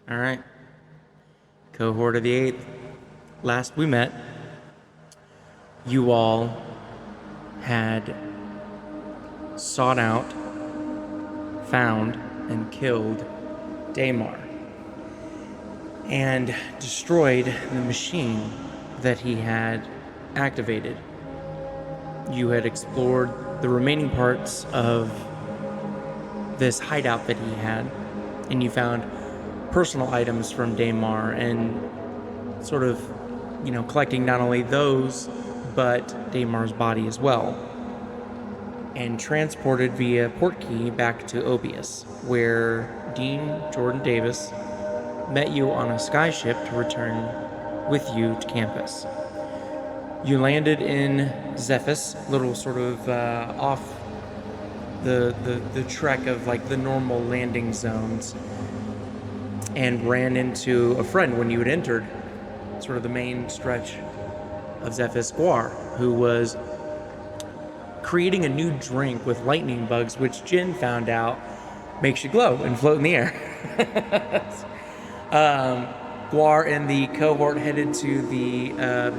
All right. Cohort of the 8th. Last we met, you all had sought out, found, and killed Daymar and destroyed the machine that he had activated. You had explored the remaining parts of this hideout that he had, and you found personal items from Daymar and sort of, collecting not only those, but Daymar's body as well, and transported via portkey back to Obius, where Dean Jordan Davis met you on a skyship to return with you to campus. You landed in Zephys, little sort of off the trek of like the normal landing zones, and ran into a friend when you had entered sort of the main stretch of Zephys, Guar, who was creating a new drink with lightning bugs, which Jin found out makes you glow and float in the air. Guar and the cohort headed to the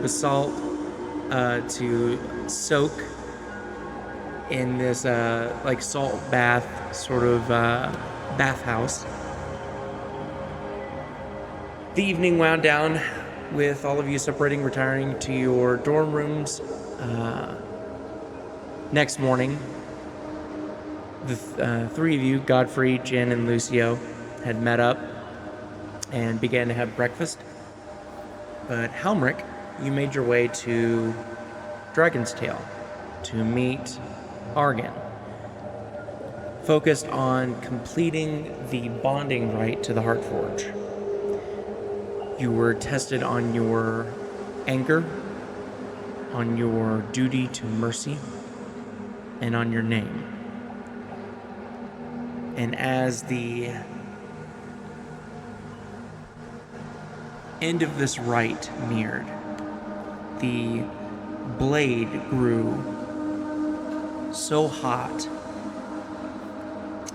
basalt to soak in this like salt bath sort of bathhouse. The evening wound down with all of you separating, retiring to your dorm rooms. Next morning, the three of you, Godfrey, Jin, and Lucio, had met up and began to have breakfast. But Helmirk, you made your way to Dragon's Tail to meet Argan, focused on completing the bonding rite to the Heartforge. You were tested on your anger, on your duty to mercy, and on your name. And as the end of this rite neared, the blade grew so hot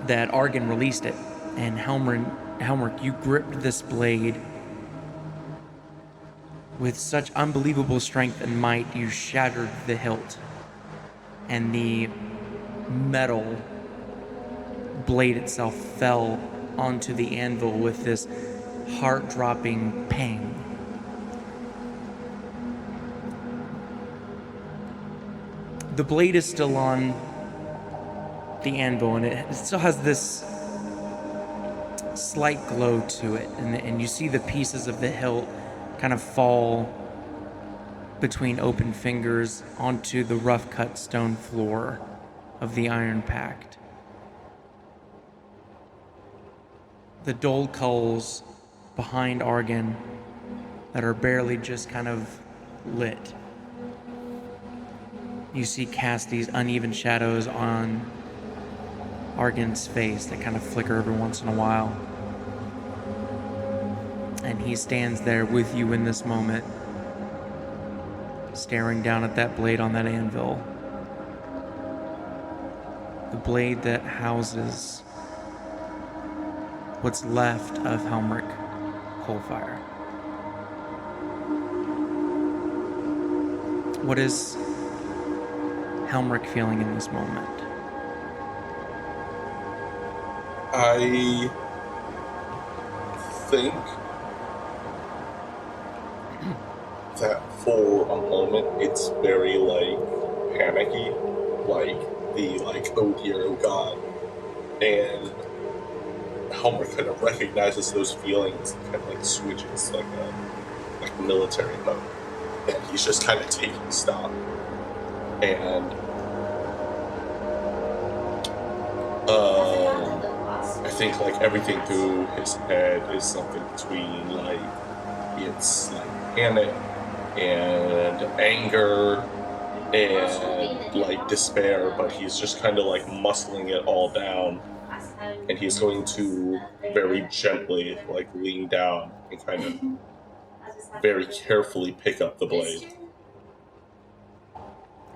that Argan released it, and Helmirk, you gripped this blade with such unbelievable strength and might, you shattered the hilt, and the metal blade itself fell onto the anvil with this heart-dropping pang. The blade is still on the anvil, and it still has this slight glow to it, and you see the pieces of the hilt kind of fall between open fingers onto the rough-cut stone floor of the Iron Pact. The dull coals behind Argan that are barely just kind of lit. You see cast these uneven shadows on Argan's face that kind of flicker every once in a while. And he stands there with you in this moment, staring down at that blade on that anvil. The blade that houses what's left of Helmirk Coalfire. What is Helmirk feeling in this moment? I think that for a moment it's very panicky, oh dear, oh god, and Helmer kind of recognizes those feelings and kind of switches like a military mode, and he's just kind of taking stock, and I think everything through his head is something between it's panic and anger and despair, but he's just kind of muscling it all down, and he's going to very gently lean down and kind of very carefully pick up the blade.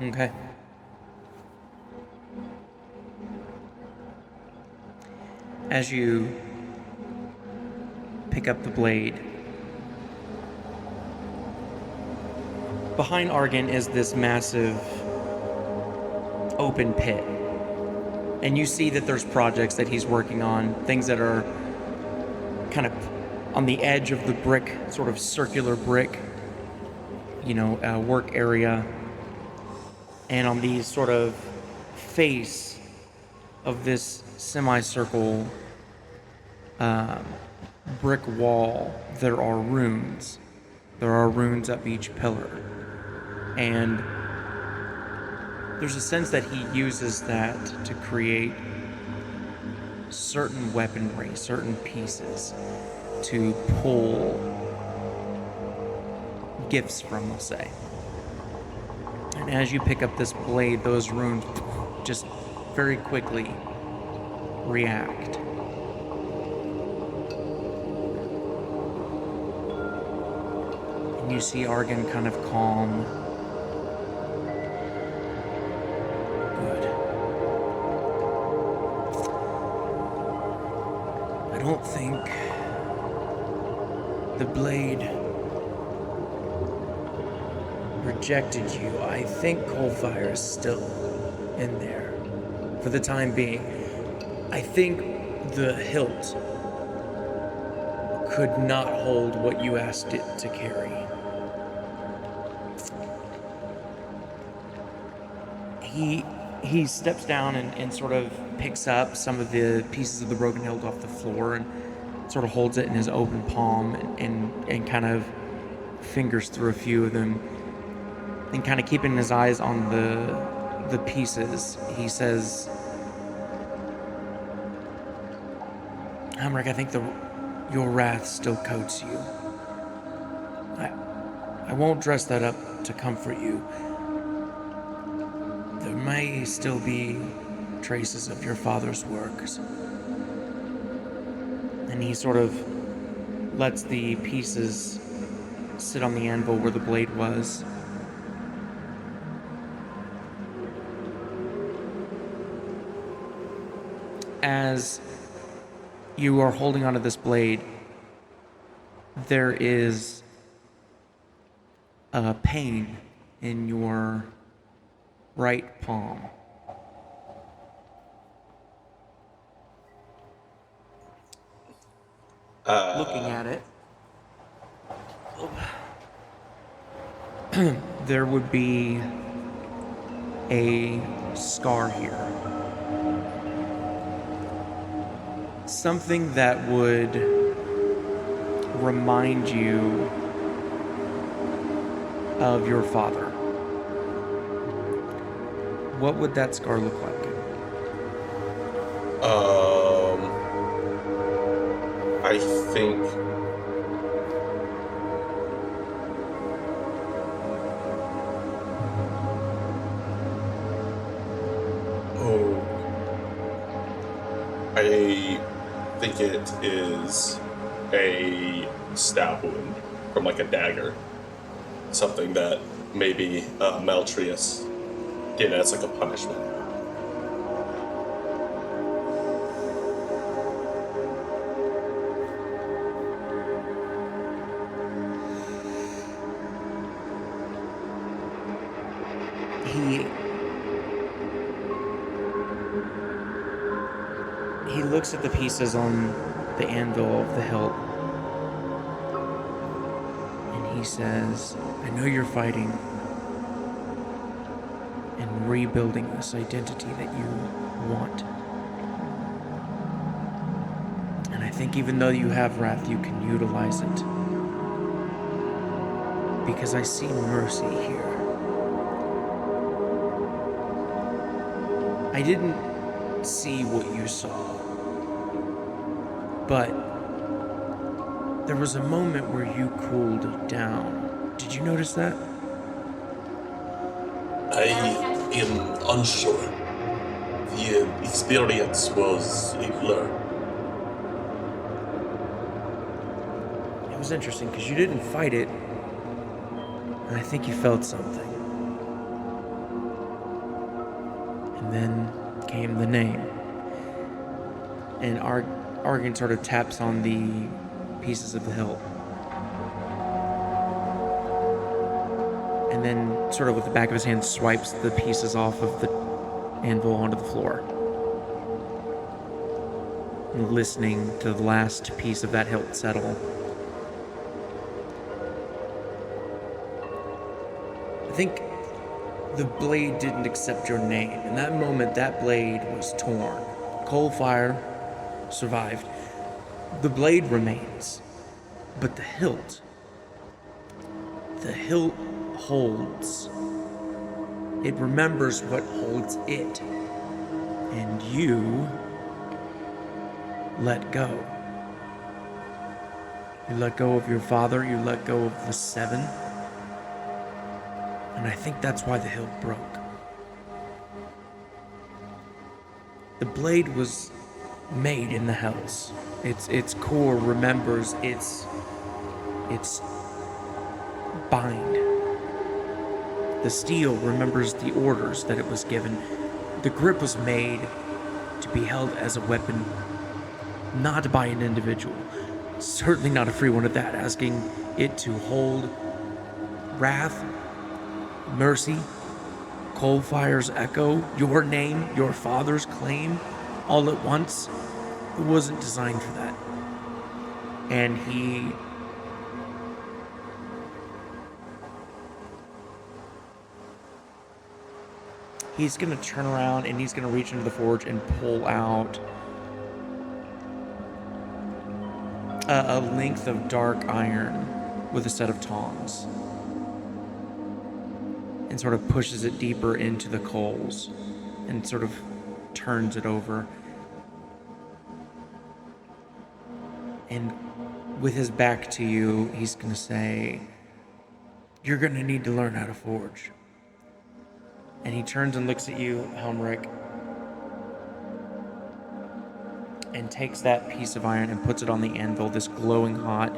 Okay. As you pick up the blade. Behind Argan is this massive open pit. And you see that there's projects that he's working on, things that are kind of on the edge of the brick, sort of circular brick, work area. And on the sort of face of this semicircle brick wall, there are runes. There are runes up each pillar. And there's a sense that he uses that to create certain weaponry, certain pieces to pull gifts from, we'll say. And as you pick up this blade, those runes just very quickly react. And you see Argan kind of calm. Good. I don't think the blade rejected you. I think Coalfire is still in there for the time being. I think the hilt could not hold what you asked it to carry. He steps down and sort of picks up some of the pieces of the broken hilt off the floor and sort of holds it in his open palm and kind of fingers through a few of them. And kind of keeping his eyes on the pieces, he says, Helmirk, I think your wrath still coats you. I won't dress that up to comfort you. There may still be traces of your father's works. And he sort of lets the pieces sit on the anvil where the blade was. As you are holding onto this blade, there is a pain in your right palm. Looking at it, there would be a scar here. Something that would remind you of your father. What would that scar look like? I think it is a stab wound from like a dagger. Something that maybe Maltrius did as like a punishment. He looks at the pieces on the anvil of the hilt, and he says, I know you're fighting and rebuilding this identity that you want. And I think even though you have wrath, you can utilize it. Because I see mercy here. I didn't see what you saw. But there was a moment where you cooled down. Did you notice that? I am unsure. The experience was a blur. It was interesting because you didn't fight it, and I think you felt something. And then came the name. And Argan sort of taps on the pieces of the hilt. And then, sort of with the back of his hand, swipes the pieces off of the anvil onto the floor. And listening to the last piece of that hilt settle. I think the blade didn't accept your name. In that moment, that blade was torn. Coalfire survived. The blade remains, but the hilt holds. It remembers what holds it. And you let go. You let go of your father, you let go of the seven. And I think that's why the hilt broke. The blade was made in the hells. Its core remembers its bind. The steel remembers the orders that it was given. The grip was made to be held as a weapon, not by an individual. Certainly not a free one at that, asking it to hold wrath, mercy, Coalfire's echo, your name, your father's claim, all at once. It wasn't designed for that. And he's gonna turn around and he's gonna reach into the forge and pull out a length of dark iron with a set of tongs. And sort of pushes it deeper into the coals and sort of turns it over. And with his back to you, he's going to say, "You're going to need to learn how to forge." And he turns and looks at you, Helmirk, and takes that piece of iron and puts it on the anvil, this glowing hot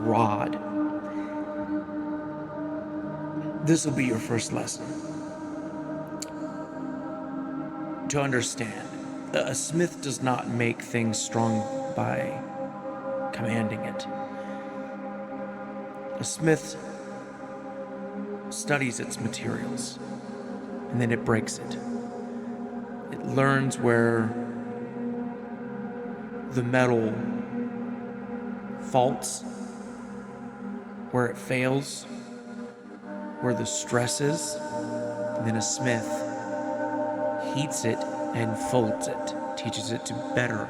rod. This will be your first lesson. To understand, a smith does not make things strong by commanding it. A smith studies its materials, and then it breaks it. It learns where the metal faults, where it fails, where the stress is, and then a smith heats it and folds it, teaches it to better.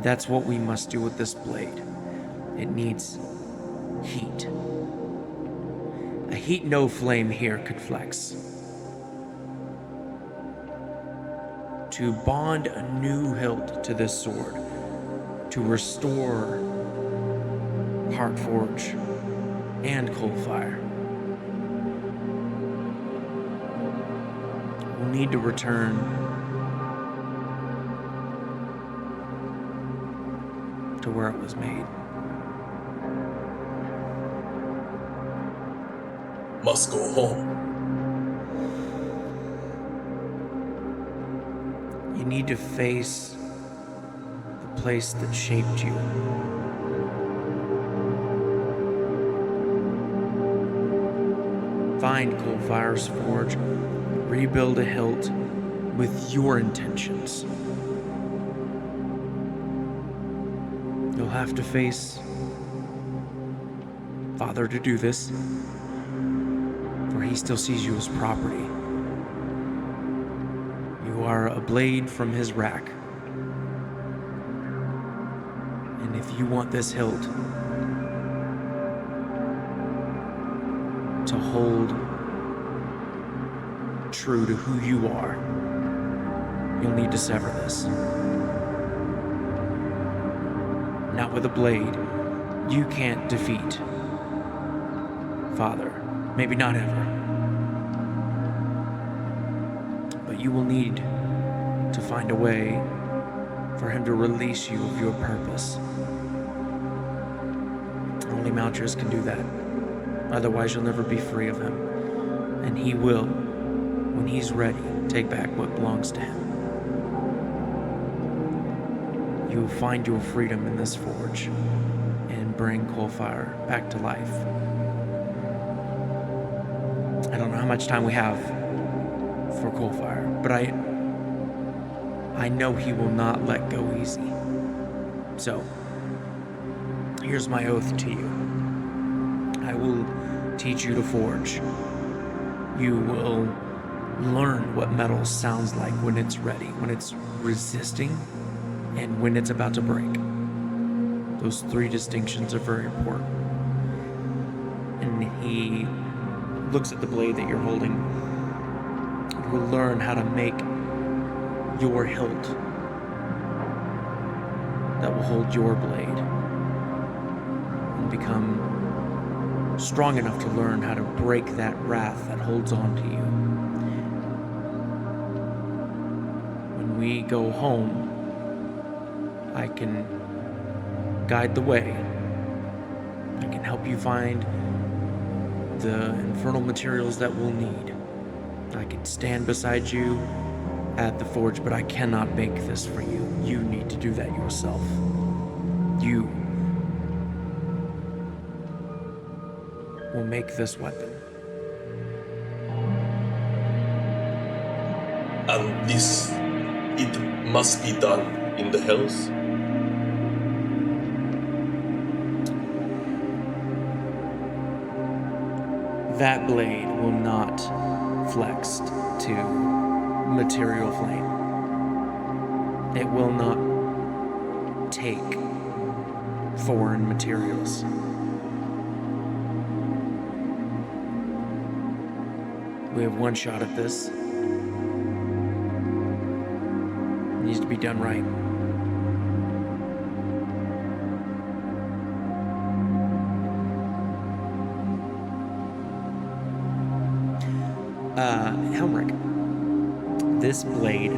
That's what we must do with this blade. It needs heat. A heat no flame here could flex. To bond a new hilt to this sword, to restore Heartforge and Coalfire. We'll need to return to where it was made. Must go home. You need to face the place that shaped you. Find Coalfire's forge, rebuild a hilt with your intentions. You'll have to face Father to do this, for he still sees you as property. You are a blade from his rack. And if you want this hilt to hold true to who you are, you'll need to sever this. Not with a blade. You can't defeat Father. Maybe not ever. But you will need to find a way for him to release you of your purpose. Only Malchus can do that. Otherwise, you'll never be free of him. And he will, when he's ready, take back what belongs to him. you find your freedom in this forge and bring Coalfire back to life. I don't know how much time we have for Coalfire, but I know he will not let go easy. So, here's my oath to you. I will teach you to forge. You will learn what metal sounds like when it's ready, when it's resisting, and when it's about to break. Those 3 distinctions are very important. And he looks at the blade that you're holding. You will learn how to make your hilt that will hold your blade and become strong enough to learn how to break that wrath that holds on to you. When we go home, I can guide the way. I can help you find the infernal materials that we'll need. I can stand beside you at the forge, but I cannot make this for you. You need to do that yourself. You will make this weapon. And this, it must be done in the hills? That blade will not flex to material flame. It will not take foreign materials. We have one shot at this. It needs to be done right. Helmirk, this blade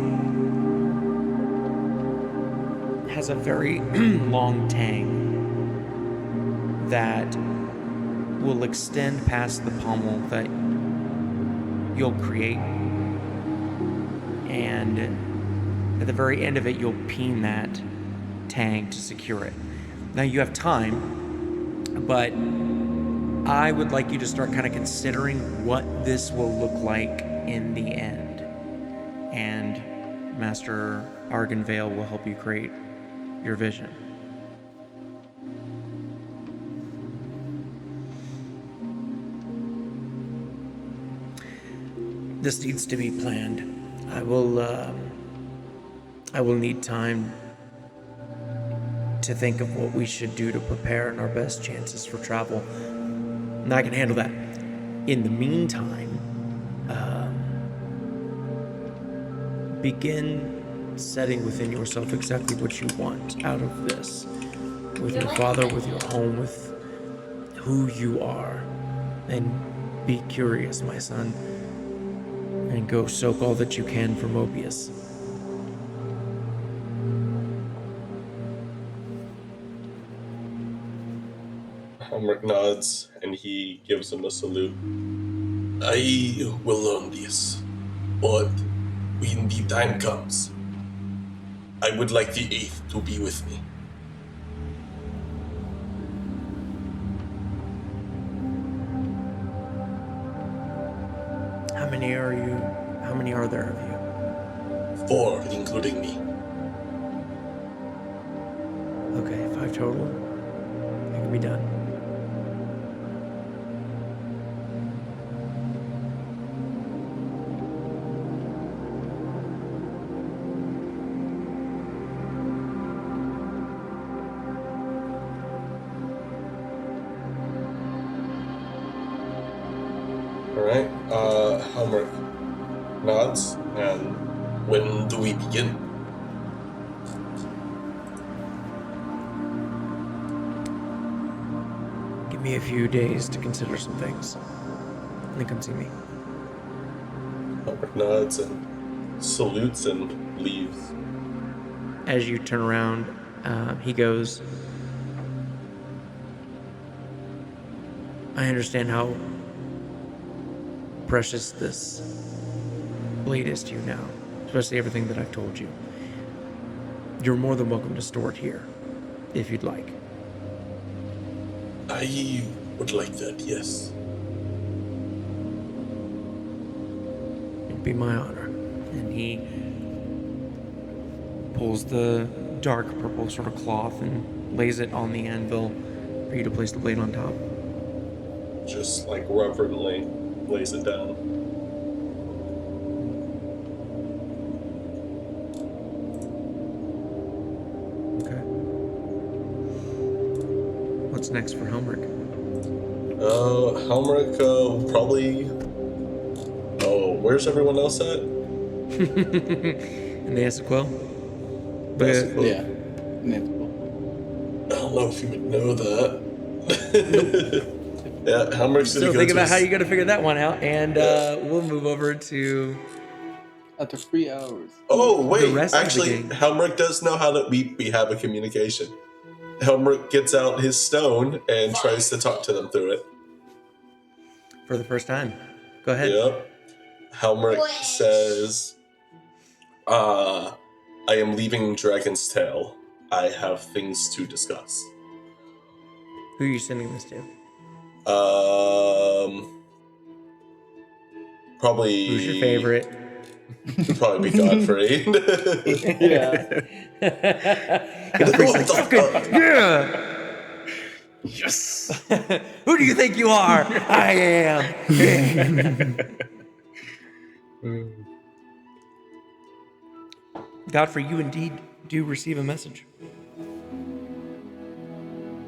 has a very long tang that will extend past the pommel that you'll create, and at the very end of it, you'll peen that tang to secure it. Now you have time, but I would like you to start kind of considering what this will look like in the end. And Master Arganvale will help you create your vision. This needs to be planned. I will need time to think of what we should do to prepare and our best chances for travel. And I can handle that. In the meantime, begin setting within yourself exactly what you want out of this. With your father, with your home, with who you are. And be curious, my son. And go soak all that you can for Mobius. Helmirk nods and he gives him a salute. I will learn this, but when the time comes, I would like the 8th to be with me. How many are there of you? 4, including me. Okay, 5 total. It can be done. Alright, Helmirk nods, and when do we begin? Give me a few days to consider some things. And then come see me. Helmirk nods and salutes and leaves. As you turn around, he goes, I understand how precious this blade is to you now, especially everything that I've told you. you're more than welcome to store it here, if you'd like. I would like that, yes. It'd be my honor. And he pulls the dark purple sort of cloth and lays it on the anvil for you to place the blade on top. Just like reverently lays it down. Okay. What's next for Helmirk? Helmirk probably. Oh, where's everyone else at? In the Essequel? Yeah. I don't know if you would know that. Yeah, Helmirk's gonna So go think to about his- how you're going to figure that one out, and we'll move over to... After 3 hours. Oh wait, rest of the actually, game. Helmirk does know how to. We have a communication. Helmirk gets out his stone and tries to talk to them through it. For the first time. Go ahead. Yep. Helmirk says, I am leaving Dragon's Tail. I have things to discuss. Who are you sending this to? Probably. Who's your favorite? Probably be Godfrey. Yeah. Godfrey's like, What the fucking, fuck? yeah! Yes. Who do you think you are? I am. Godfrey, you indeed do receive a message.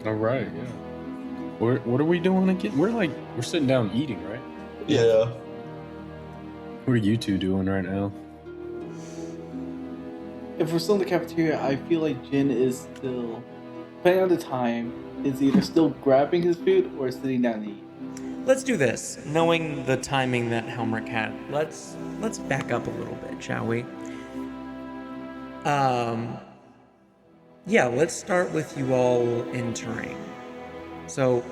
All right, yeah. What are we doing again? We're sitting down eating, right? Yeah. What are you two doing right now? If we're still in the cafeteria, I feel like Jin is still, depending on the time, is either still grabbing his food or sitting down to eat. Let's do this. Knowing the timing that Helmirk had, let's back up a little bit, shall we? Yeah, let's start with you all entering. So,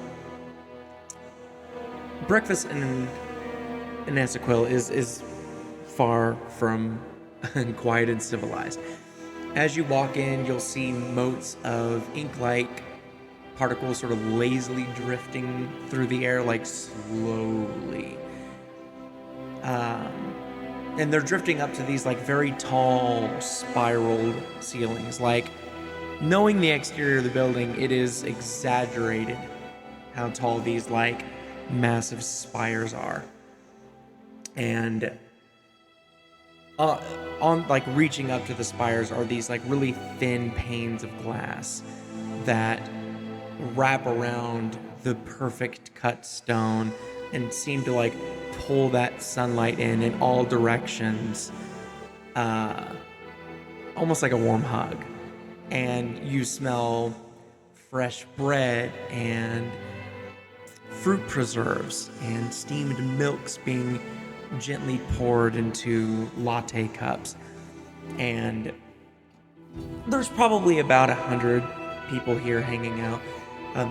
breakfast in Essequel is far from quiet and civilized. As you walk in, you'll see motes of ink-like particles sort of lazily drifting through the air, like slowly. And they're drifting up to these like very tall spiraled ceilings. Like, knowing the exterior of the building, it is exaggerated how tall these like massive spires are. And on like reaching up to the spires are these like really thin panes of glass that wrap around the perfect cut stone and seem to like pull that sunlight in all directions, almost like a warm hug. And you smell fresh bread and fruit preserves and steamed milks being gently poured into latte cups. And there's probably about 100 people here hanging out.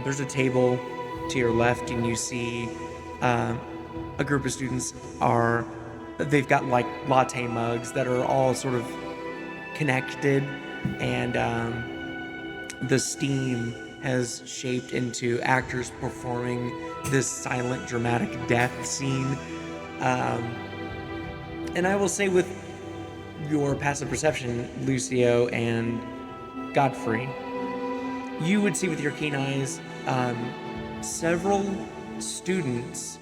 There's a table to your left, and you see a group of students they've got like latte mugs that are all sort of connected, and the steam has shaped into actors performing this silent, dramatic death scene. And I will say, with your passive perception, Lucio and Godfrey, you would see with your keen eyes several students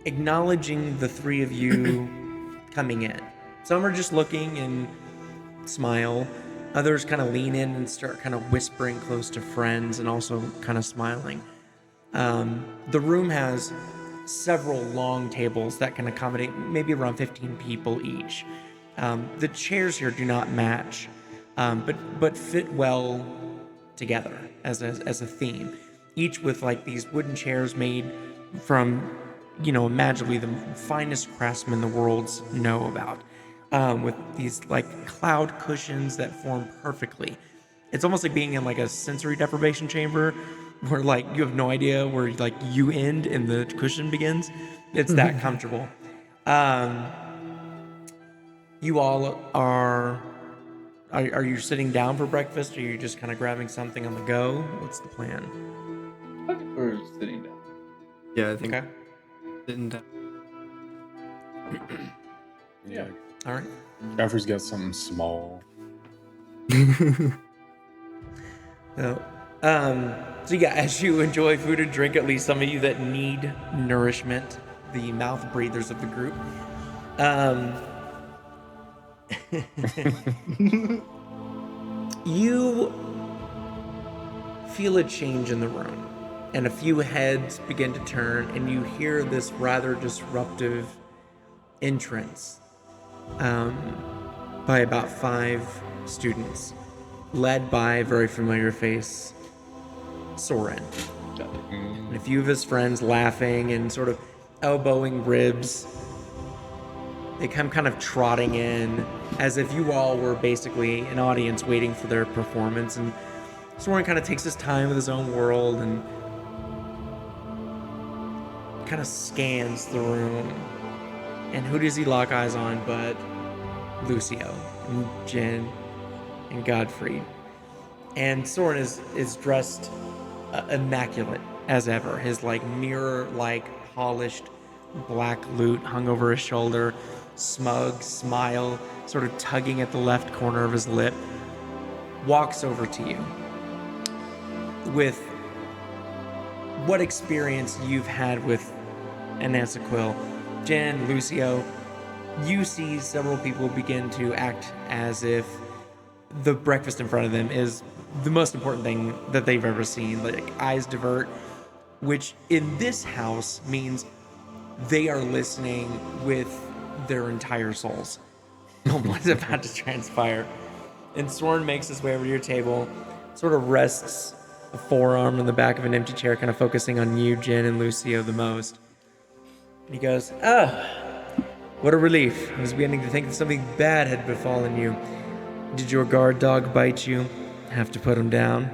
acknowledging the three of you coming in. Some are just looking and smile. Others kind of lean in and start kind of whispering close to friends and also kind of smiling. The room has several long tables that can accommodate maybe around 15 people each. The chairs here do not match, but fit well together as a theme. Each with like these wooden chairs made from, imaginably the finest craftsmen the worlds know about. With these like cloud cushions that form perfectly. It's almost like being in like a sensory deprivation chamber where like you have no idea where like you end and the cushion begins. It's that comfortable. You all are Are you sitting down for breakfast, or are you just kind of grabbing something on the go? What's the plan? I think we're sitting down. Yeah, I think Okay. sitting down. Yeah. All right. Godfrey's got something small. So, so yeah, as you enjoy food and drink, at least some of you that need nourishment, the mouth breathers of the group, you feel a change in the room, and a few heads begin to turn, and you hear this rather disruptive entrance by about 5 students, led by a very familiar face, Soren. And a few of his friends laughing and sort of elbowing ribs. They come kind of trotting in as if you all were basically an audience waiting for their performance. And Soren kind of takes his time with his own world and kind of scans the room. And who does he lock eyes on but Lucio and Jin and Godfrey? And Soren is dressed immaculate as ever. His like mirror-like polished black lute hung over his shoulder, smug smile sort of tugging at the left corner of his lip, walks over to you with what experience you've had with Anansa Quill. Jen, Lucio, you see several people begin to act as if the breakfast in front of them is the most important thing that they've ever seen. Like, eyes divert, which in this house means they are listening with their entire souls. What's about to transpire. And Soren makes his way over to your table, sort of rests a forearm on the back of an empty chair, kind of focusing on you, Jen, and Lucio the most. And he goes, what a relief. I was beginning to think that something bad had befallen you. Did your guard dog bite you? Have to put him down?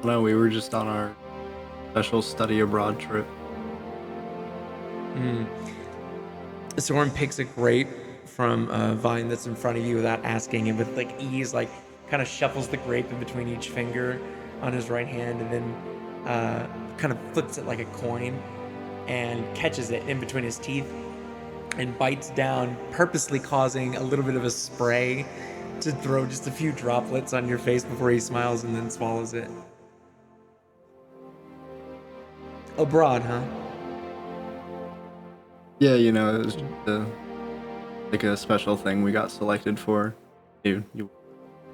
No, we were just on our special study abroad trip. Soren picks a grape from a vine that's in front of you without asking, and with like ease, like kind of shuffles the grape in between each finger on his right hand, and then kind of flips it like a coin and catches it in between his teeth and bites down, purposely causing a little bit of a spray to throw just a few droplets on your face before he smiles and then swallows it. Abroad, huh? Yeah, you know, it was just like a special thing we got selected for. You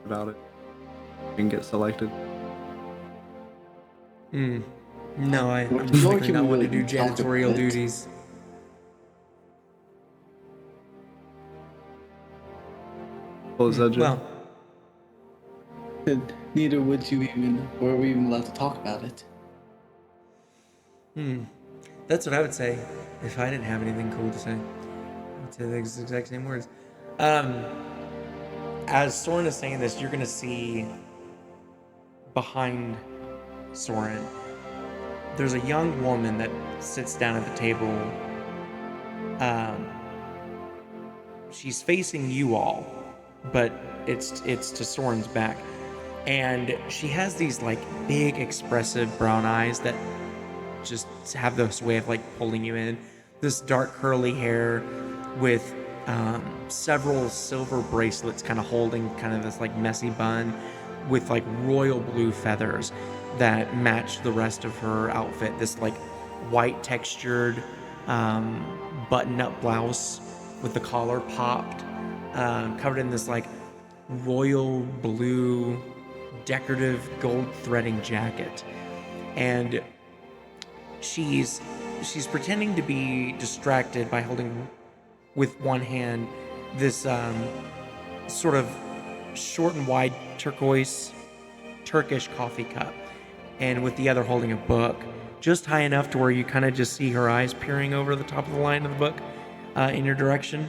about it? Didn't get selected. No, I'm Nor definitely can not we one to really do talk janitorial about it. duties. What was that, Jim? Well, And neither would you even, or we even allowed to talk about it. that's what I would say if I didn't have anything cool to say. I would say the exact same words. As Soren is saying this, you're going to see behind Soren, there's a young woman that sits down at the table. She's facing you all, but it's to Soren's back. And she has these like big expressive brown eyes that just have this way of like pulling you in. This dark curly hair with several silver bracelets kind of holding kind of this like messy bun with like royal blue feathers that match the rest of her outfit. This like white textured button-up blouse with the collar popped, covered in this like royal blue decorative gold threading jacket. And she's pretending to be distracted by holding with one hand this sort of short and wide turquoise Turkish coffee cup, and with the other holding a book just high enough to where you kind of just see her eyes peering over the top of the line of the book in your direction.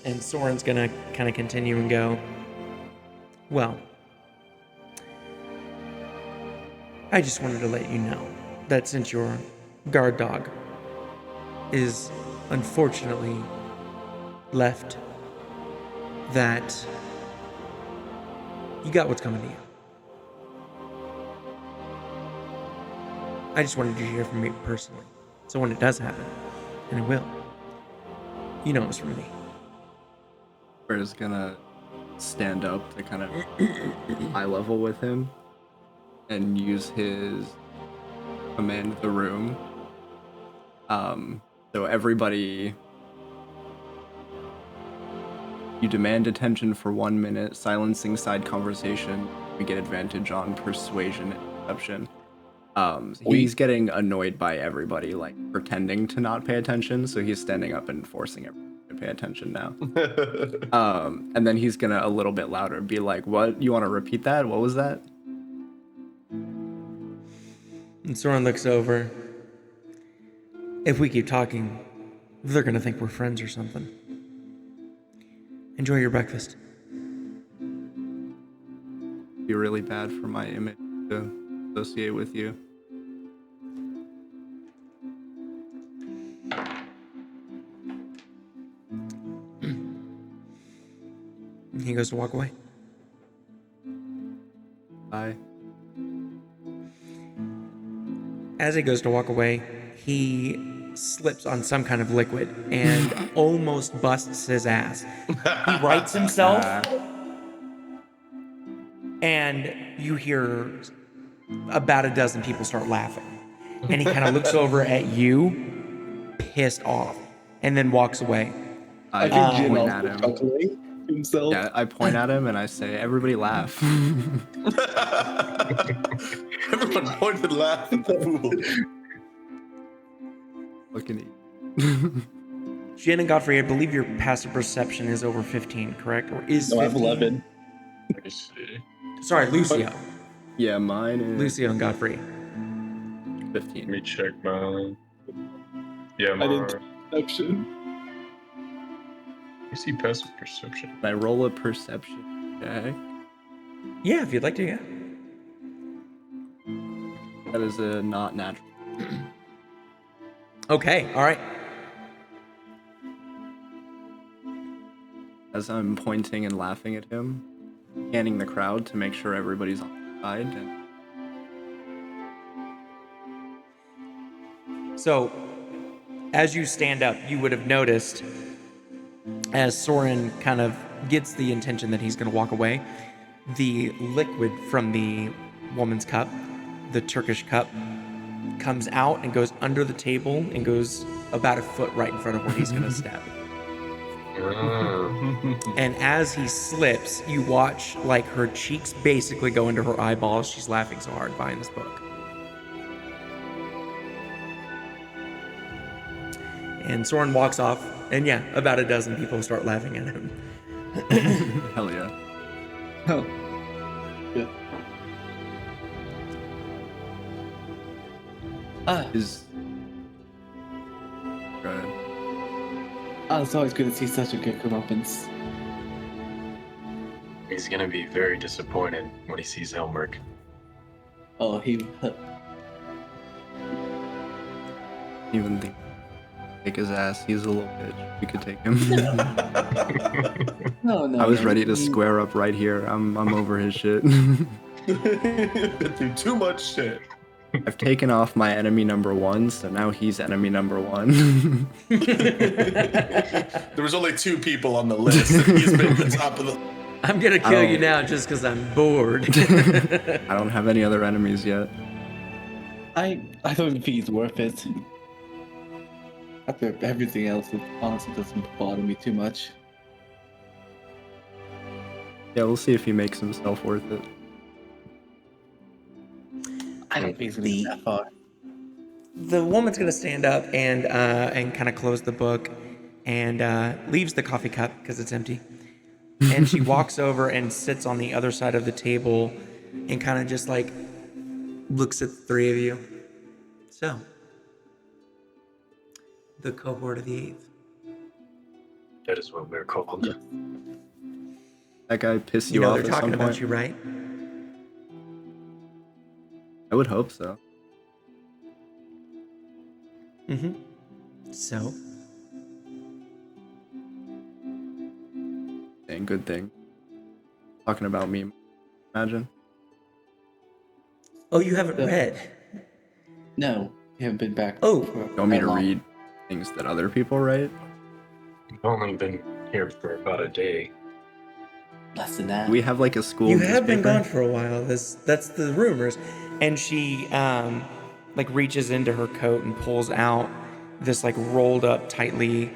And Soren's gonna kind of continue and go, well, I just wanted to let you know that since your guard dog is unfortunately left, that you got what's coming to you. I just wanted you to hear from me personally. So when it does happen, and it will, you know it's from me. Is gonna stand up to kind of eye level with him and use his command the room. So everybody, you demand attention for 1 minute, silencing side conversation. We get advantage on persuasion and deception. He's getting annoyed by everybody, like pretending to not pay attention, so he's standing up and forcing everyone to pay attention now. And then he's gonna a little bit louder be like, "What? You want to repeat that? What was that?" And Soren looks over. If we keep talking, they're gonna think we're friends or something. Enjoy your breakfast. Be really bad for my image to associate with you. He goes to walk away. Bye. As he goes to walk away, he slips on some kind of liquid and almost busts his ass. He rights himself, and you hear about a dozen people start laughing. And he kind of looks over at you, pissed off, and then walks away. I think Jin point also at him. chuckling to himself. Yeah, I point at him and I say, "Everybody laugh." Everyone pointed and laughed at the fool. Look at you. Jin and Godfrey, I believe your passive perception is over 15, correct? Or is 15? No, I have 11. Let me see. Sorry, Lucio. Yeah, mine is Lucio and Godfrey. 15. Let me check mine. Yeah, I mine. didn't perception. You see passive perception. Can I roll a perception check? Yeah, if you'd like to, yeah. That is a not natural. Okay, all right. As I'm pointing and laughing at him, scanning the crowd to make sure everybody's on the side. And So, as you stand up, you would have noticed as Soren kind of gets the intention that he's going to walk away, the liquid from the woman's cup, the Turkish cup, comes out and goes under the table and goes about a foot right in front of where he's going to step. And as he slips, you watch like her cheeks basically go into her eyeballs. She's laughing so hard buying this book. And Soren walks off, and yeah, about a dozen people start laughing at him. hell yeah. Oh. Good. Is go ahead. It's always good to see such a good comeuppance. He's gonna be very disappointed when he sees Helmirk. Oh, he. Even think take his ass. He's a little bitch. We could take him. No, no. I was man. ready to square up right here. I'm over his shit. Do too much shit. I've taken off my enemy number 1, so now he's enemy number 1. There was only 2 people on the list, and he's been at the top of the. I'm going to kill you now just because I'm bored. I don't have any other enemies yet. I don't think he's worth it. After everything else, it honestly doesn't bother me too much. Yeah, we'll see if he makes himself worth it. I don't think it's gonna be that far. The woman's going to stand up and kind of close the book and leaves the coffee cup because it's empty. And she walks over and sits on the other side of the table and kind of just like looks at the 3 of you. So, the cohort of the 8th. That is what we're called. That guy pissed You you know off they're at talking some about point? you, right? I would hope so. So, Dang, good thing. Talking about me, imagine. oh, you haven't The- read. No, you haven't been back. Oh. for You want me that to long. read things that other people write? We've only been here for about a day. Less than that. We have like a school You have been newspaper? gone for a while. That's the rumors. And she like reaches into her coat and pulls out this like rolled up tightly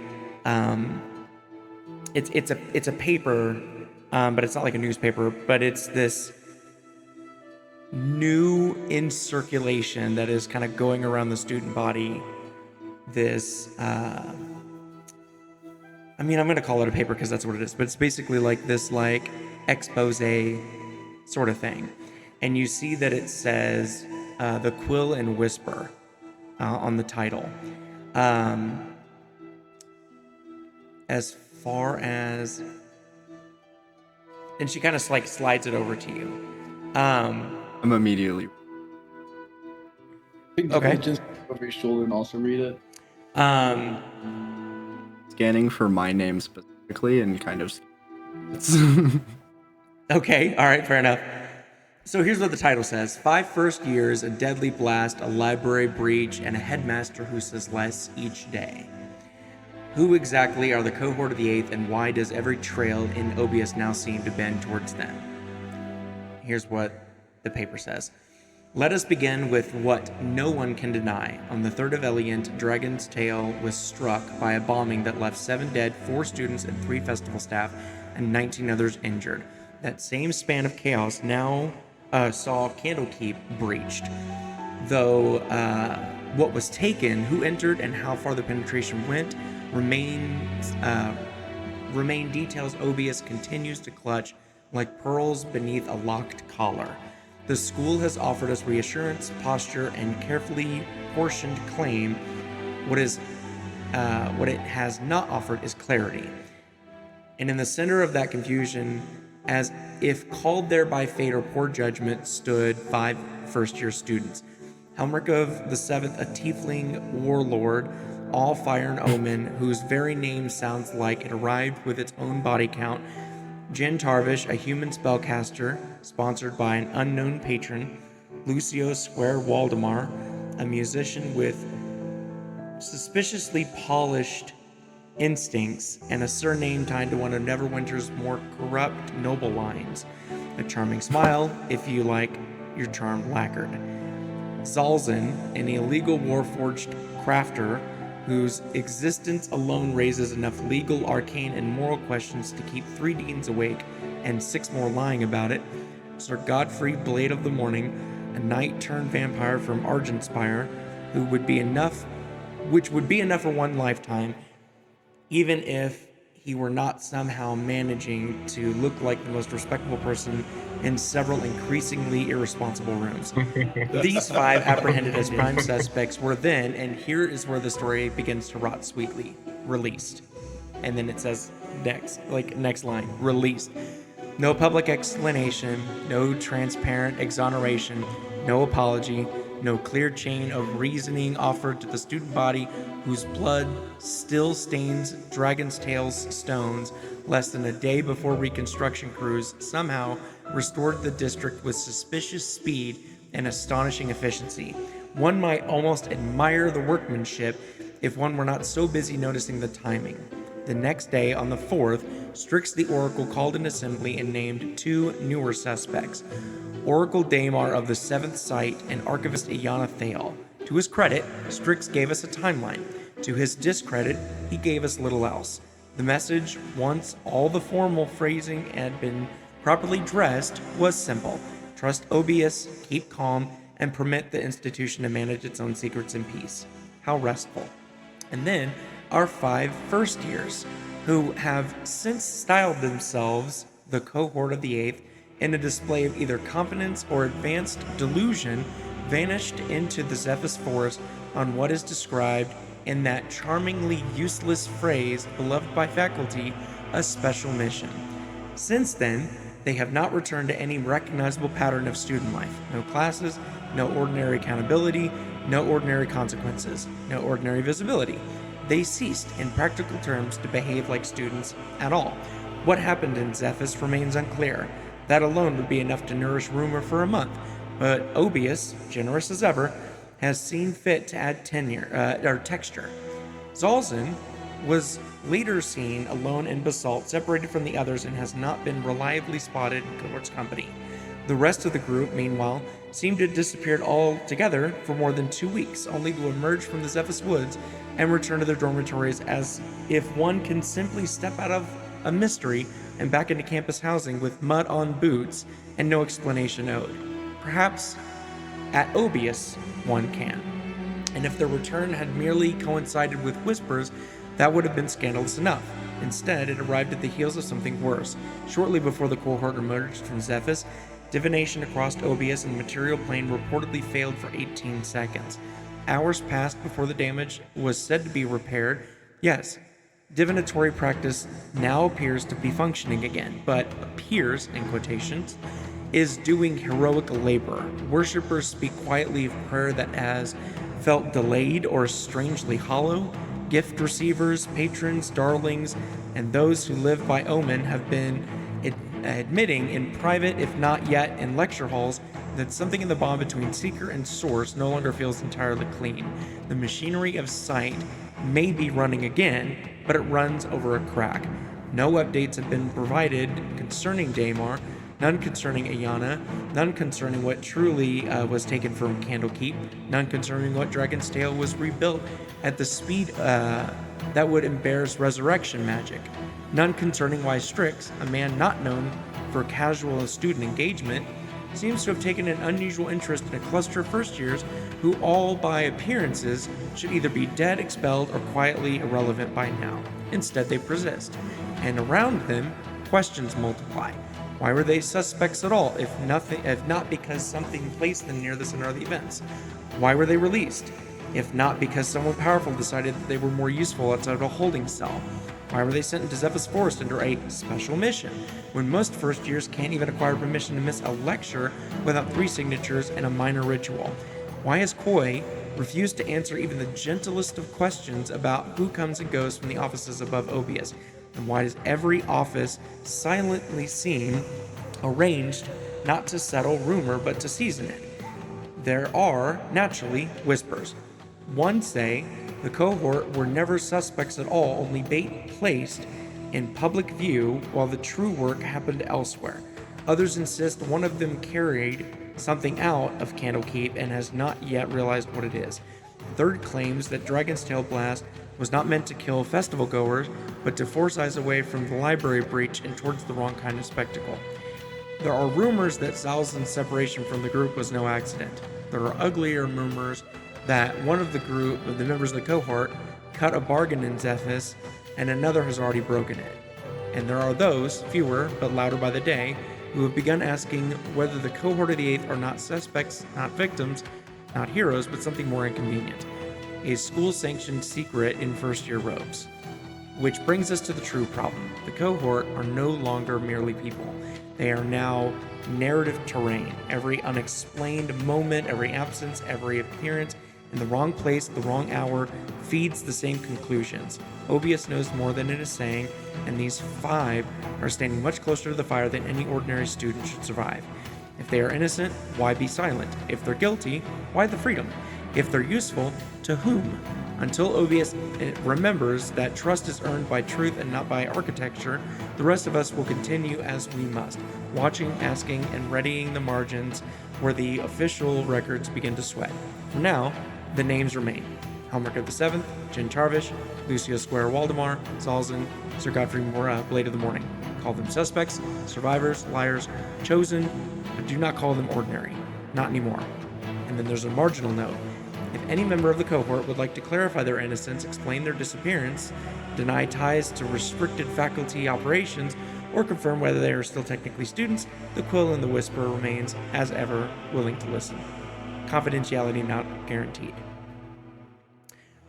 it's a paper, but it's not like a newspaper, but it's this new in circulation that is kind of going around the student body. This I mean, I'm going to call it a paper because that's what it is, but it's basically like this like expose sort of thing. And you see that it says The Quill and Whisper on the title. As far as... And she kind of like slides it over to you. I'm immediately. Okay. Just over your shoulder and also read it. Scanning for my name specifically and kind of. Okay, all right, fair enough. So here's what the title says. 5 first years, a deadly blast, a library breach, and a headmaster who says less each day. Who exactly are the Cohort of the 8th, and why does every trail in Obius now seem to bend towards them? Here's what the paper says. Let us begin with what no one can deny. On the 3rd of Eliant, Dragon's Tail was struck by a bombing that left 7 dead, 4 students, and 3 festival staff, and 19 others injured. That same span of chaos now saw Candlekeep breached. Though what was taken, who entered, and how far the penetration went remain details Obius continues to clutch like pearls beneath a locked collar. The school has offered us reassurance, posture, and carefully portioned claim. What it has not offered is clarity. And in the center of that confusion, as if called there by fate or poor judgment, stood 5 first-year students. Helmirk of the 7th, a tiefling warlord, all fire and omen, whose very name sounds like it arrived with its own body count. Jin Tarvish, a human spellcaster, sponsored by an unknown patron. Lucio Square Waldemar, a musician with suspiciously polished instincts and a surname tied to one of Neverwinter's more corrupt noble lines. A charming smile, if you like your charm lacquered. Xalzin, an illegal warforged crafter whose existence alone raises enough legal, arcane, and moral questions to keep 3 deans awake and 6 more lying about it. Sir Godfrey, Blade of the Morning, a knight-turned-vampire from Argentspire, which would be enough for one lifetime, even if he were not somehow managing to look like the most respectable person in several increasingly irresponsible rooms. These 5 apprehended as prime suspects were then, and here is where the story begins to rot sweetly, released. And then it says next line, released. No public explanation, no transparent exoneration, no apology, no clear chain of reasoning offered to the student body whose blood still stains Dragon's Tail's stones less than a day before reconstruction crews somehow restored the district with suspicious speed and astonishing efficiency. One might almost admire the workmanship if one were not so busy noticing the timing. The next day, on the 4th, Strix the Oracle called an assembly and named 2 newer suspects. Oracle Daimar of the 7th Sight and Archivist Iana Thale. To his credit, Strix gave us a timeline. To his discredit, he gave us little else. The message, once all the formal phrasing had been properly dressed, was simple. Trust Obius, keep calm, and permit the institution to manage its own secrets in peace. How restful. And then, our 5 first years, who have since styled themselves the Cohort of the 8th, in a display of either confidence or advanced delusion, vanished into the Zephyr's forest on what is described in that charmingly useless phrase beloved by faculty, a special mission. Since then, they have not returned to any recognizable pattern of student life. No classes, no ordinary accountability, No ordinary consequences, no ordinary visibility. They ceased, in practical terms, to behave like students at all. What happened in Zephys remains unclear. That alone would be enough to nourish rumor for a month, but Obius, generous as ever, has seen fit to add texture. Xalzin was later seen alone in basalt, separated from the others, and has not been reliably spotted in Cohort's company. The rest of the group, meanwhile, seemed to have disappeared altogether for more than 2 weeks, only to emerge from the Zephys woods and return to their dormitories as if one can simply step out of a mystery and back into campus housing with mud on boots and no explanation owed. Perhaps at Obius one can. And if their return had merely coincided with whispers, that would have been scandalous enough. Instead, it arrived at the heels of something worse. Shortly before the cohort emerged from Zephys, divination across Obius and the material plane reportedly failed for 18 seconds. Hours passed before the damage was said to be repaired. Yes, divinatory practice now appears to be functioning again, but appears, in quotations, is doing heroic labor. Worshippers speak quietly of prayer that has felt delayed or strangely hollow. Gift receivers, patrons, darlings, and those who live by omen have been admitting in private, if not yet in lecture halls, that something in the bond between seeker and source no longer feels entirely clean. The machinery of sight may be running again, but it runs over a crack. No updates have been provided concerning Daymar, none concerning Ayana, none concerning what truly was taken from Candlekeep, none concerning what Dragon's Tail was rebuilt at the speed that would embarrass resurrection magic, none concerning why Strix, a man not known for casual student engagement, seems to have taken an unusual interest in a cluster of first years who all by appearances should either be dead, expelled, or quietly irrelevant by now. Instead, they persist, and around them, questions multiply. Why were they suspects at all, if not because something placed them near the center of the events? Why were they released, if not because someone powerful decided that they were more useful outside of a holding cell? Why were they sent into Zephys Forest under a special mission, when most first years can't even acquire permission to miss a lecture without 3 signatures and a minor ritual? Why has Koi refused to answer even the gentlest of questions about who comes and goes from the offices above Obius? And why does every office silently seem arranged not to settle rumor but to season it? There are, naturally, whispers. One say the cohort were never suspects at all, only bait placed in public view while the true work happened elsewhere. Others insist one of them carried something out of Candlekeep and has not yet realized what it is. Third claims that Dragon's Tail Blast was not meant to kill festival goers, but to force eyes away from the library breach and towards the wrong kind of spectacle. There are rumors that Xalzin's separation from the group was no accident. There are uglier rumors that one of the members of the cohort, cut a bargain in Zephys, and another has already broken it. And there are those, fewer but louder by the day, who have begun asking whether the cohort of the 8th are not suspects, not victims, not heroes, but something more inconvenient. A school-sanctioned secret in first-year robes. Which brings us to the true problem. The cohort are no longer merely people. They are now narrative terrain. Every unexplained moment, every absence, every appearance in the wrong place, the wrong hour, feeds the same conclusions. Obius knows more than it is saying, and these 5 are standing much closer to the fire than any ordinary student should survive. If they are innocent, why be silent? If they're guilty, why the freedom? If they're useful, to whom? Until Obius remembers that trust is earned by truth and not by architecture, the rest of us will continue as we must, watching, asking, and readying the margins where the official records begin to sweat. For now, the names remain. Helmirk of the 7th, Jin Tarvish, Lucio Square Waldemar, Xalzin, Sir Godfrey Blade of the Morning. Call them suspects, survivors, liars, chosen, but do not call them ordinary. Not anymore. And then there's a marginal note. If any member of the cohort would like to clarify their innocence, explain their disappearance, deny ties to restricted faculty operations, or confirm whether they are still technically students, the Quill and the Whisper remains, as ever, willing to listen. Confidentiality not guaranteed.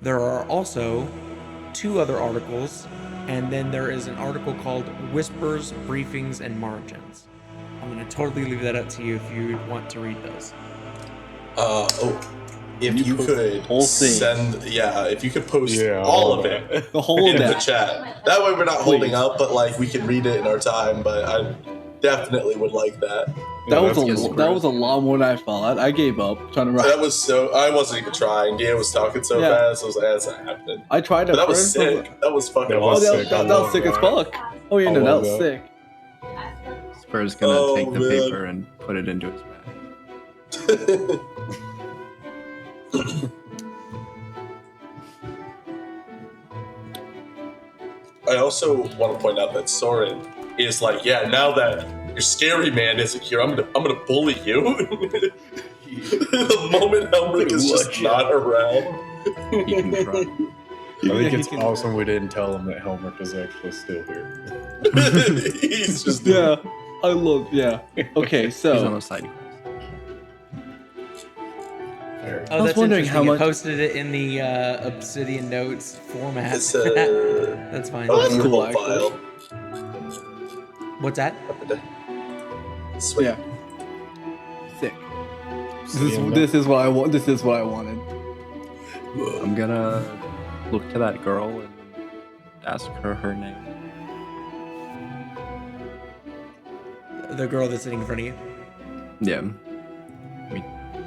There are also 2 other articles, and then there is an article called Whispers, Briefings, and Margins. I'm going to totally leave that up to you if you want to read those. if you post could the whole thing. if you could post Yeah, all all of of it The whole of in the that. chat. That way we're not holding Please. up, but like we can read it in our time. But I definitely would like that. That Yeah, was that's that was a lot more than I thought. I gave up trying to write. That was so. I wasn't even trying. Gabe was talking so Yeah. fast. I was like, that's not happening. I tried But at that was first. I was sick. like, That was fucking That oh, was awesome. sick. that was sick as fuck. Oh yeah, I no, that love was that. sick. Spur's gonna Oh, take the man. paper and put it into his bag. I also want to point out that Soren is like, yeah, now that your scary man isn't here, I'm gonna bully you. The moment Helmirk is just not around. He can try. I think he it's can- awesome we didn't tell him that Helmirk is actually still here. He's just Yeah, I love. Yeah. Okay, He's on so a side. Very- Oh, was that's wondering interesting. how It much- posted it in the Obsidian Notes format. It's That's fine. Oh, that's your cool, whole file. What's that? Sweet. yeah, sick. See him This is what I want. This is what I wanted. I'm gonna look to that girl and ask her name. The girl that's sitting in front of you. Yeah. We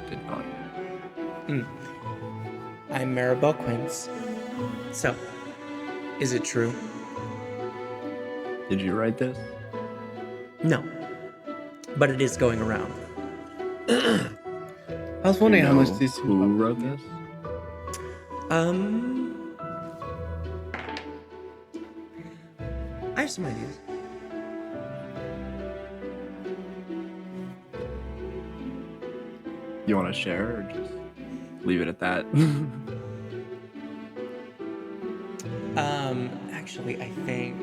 did not. I'm Maribel Quince. So, is it true? Did you write this? No. But it is going around. I was wondering You how much know these. Who wrote this? I have some ideas. You want to share or just leave it at that? Actually, I think.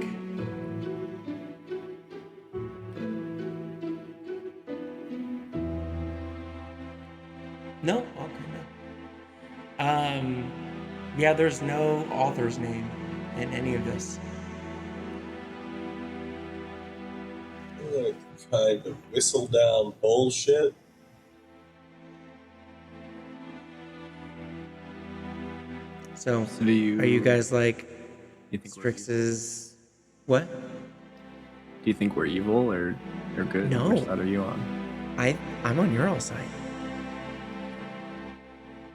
No? Okay, no. Yeah, there's no author's name in any of this. Kind of whistle down bullshit. So, So do you? are you guys like You think we're Strix's. What? Do you think we're evil or good? No. Which side are you on? I'm on your all side.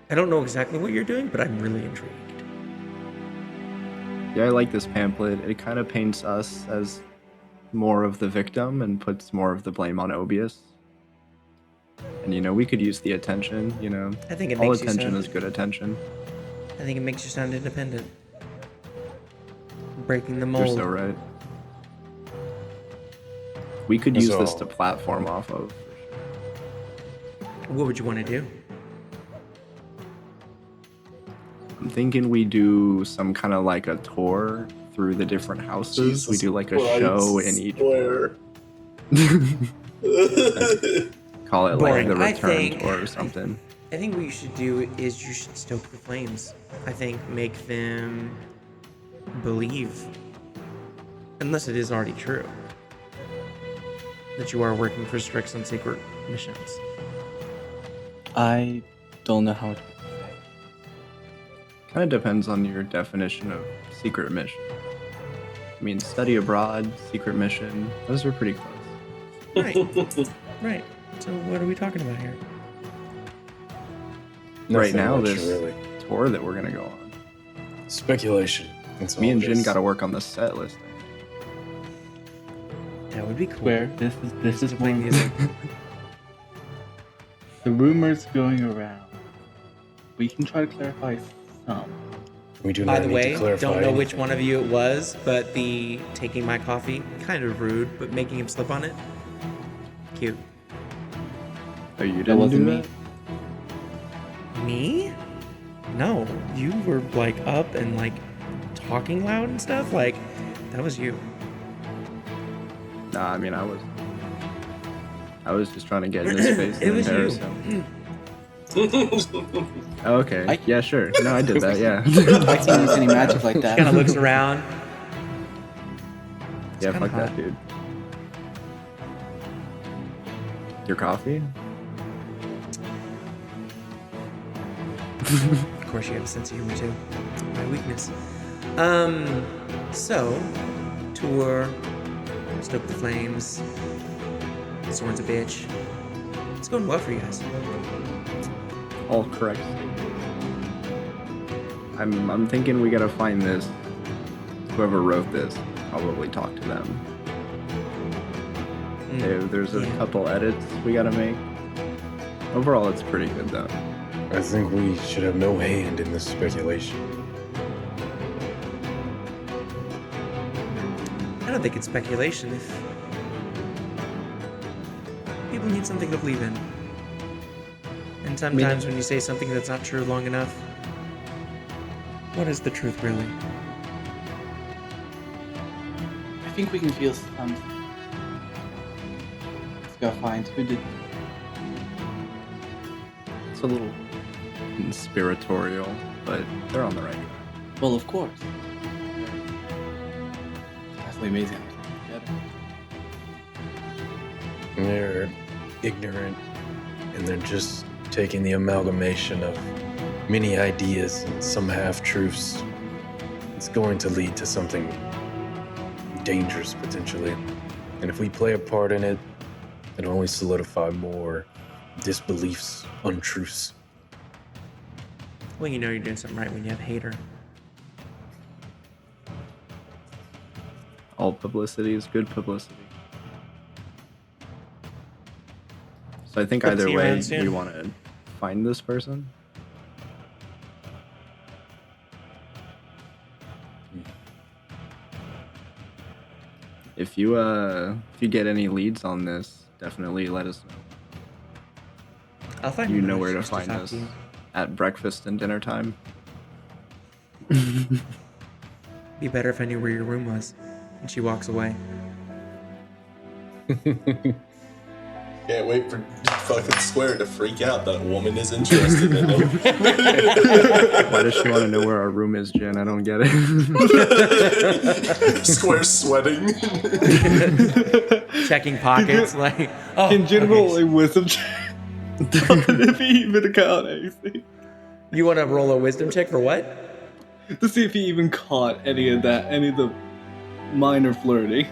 I don't know exactly what you're doing, but I'm really intrigued. Yeah, I like this pamphlet. It kind of paints us as more of the victim and puts more of the blame on Obius. And we could use the attention. I think it All makes you attention sound. is good attention. I think it makes you sound independent. Breaking the You're mold. so right. We could That's use this all. to platform off of. What would you want to do? I'm thinking we do some kind of like a tour through the different houses. We do like a show in each. Square. Call it Boring. like the I return think- tour or something. I think what you should do is you should stoke the flames. I think make them believe, unless it is already true, that you are working for Strix on secret missions. I don't know how. Kind of depends on your definition of secret mission. I mean, study abroad, secret mission, those are pretty close. Right. Right. So what are we talking about here? Right Nothing now, much, this really tour that we're gonna go on. speculation. That's Me all and it Jin is. got to work on the set list. That would be cool. Where this is Playing one. music. The rumors going around. We can try to clarify some. We do By not the need way, to clarify don't know which anything. one of you it was, but the taking my coffee, kind of rude, but making him slip on it, cute. Oh, you That didn't wasn't do me. that? Me? No, you were like up and like talking loud and stuff. Like that was you. Nah, I mean, I was just trying to get in his face It and was you. embarrass him. Oh, okay. I- Yeah, sure. No, I did that. Yeah. I can't use any matches like that. Kind of looks around. Yeah, kinda fuck that, hot. dude. Your coffee? Of course, you have a sense of humor too. My weakness. So, tour, stoke the flames. Soren's a bitch. It's going well for you guys. All correct. I'm thinking we gotta find this. Whoever wrote this, probably talk to them. There's a couple edits we gotta make. Overall, it's pretty good though. I think we should have no hand in this speculation. I don't think it's speculation if people need something to believe in. And sometimes when you say something that's not true long enough, what is the truth really? I think we can feel something. Let's go find who did. It's a little conspiratorial, but they're on the right track. Well, of course. That's amazing. how they come together. They're ignorant, and they're just taking the amalgamation of many ideas and some half-truths. It's going to lead to something dangerous, potentially. And if we play a part in it, it'll only solidify more disbeliefs, untruths. Well, you know you're doing something right when you have a hater. All publicity is good publicity. So I think Hope to either see you way, around soon. we want to find this person. If you get any leads on this, definitely let us know. I'll find You know where to just find talk us to you. at breakfast and dinner time. Be better if I knew where your room was. And she walks away. Can't wait for fucking Square to freak out that a woman is interested in him. Why does she want to know where our room is, Jen? I don't get it. Square's sweating. Checking pockets, like, oh, In general, okay. a wisdom check. If he even caught anything. You want to roll a wisdom check for what? To see if he even caught any of the minor flirting.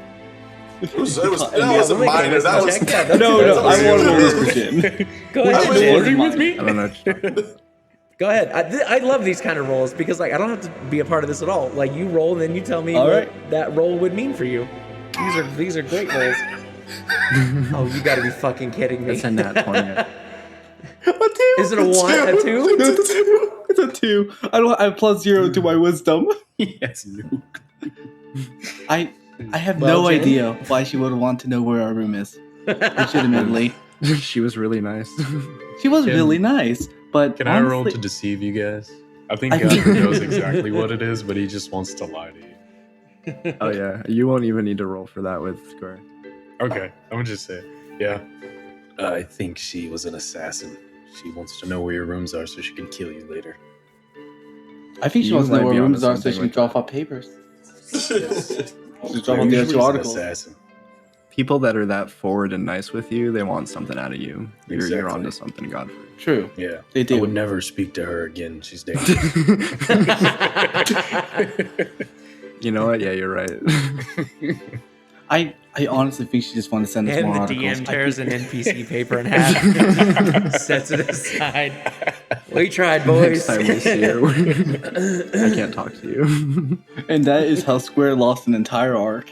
That wasn't we'll make a minor. That wisdom was check. Yeah, that's- No, that's I awesome. want to roll this for Jin. Go I ahead, was Jin. flirting with me? I don't know. Go ahead. I love these kind of rolls because, like, I don't have to be a part of this at all. Like, you roll, and then you tell me All what right. that roll would mean for you. These are great rolls. Oh, you got to be fucking kidding me! It's a nat 20. A 2. Is it a 1, a 2? It's a 2. I have +0 to my wisdom. Yes, Luke. I have Well, no Jen? idea why she would want to know where our room is. Legitimately. She was really nice. She was Can- really nice, but Can I roll honestly- to deceive you guys? I think I Godfrey think- knows exactly what it is, but he just wants to lie to you. Oh yeah, you won't even need to roll for that with Square. Okay, I'm gonna just say it. Yeah. I think she was an assassin. She wants to know where your rooms are so she can kill you later. I think she You wants to know might where be rooms onto are so she something can with draw up papers. Yes. She draw up the Usually extra it's an articles. assassin. People that are that forward and nice with you, they want something out of you. You're Exactly. onto something, Godfrey. True. Yeah. They do. I would never speak to her again. She's dangerous. You know what? Yeah, you're right. I honestly think she just wanted to send us And more the articles. DM tears an NPC paper in half, sets it aside. We tried, boys. Next time we see her, I can't talk to you. And that is how Square lost an entire arc.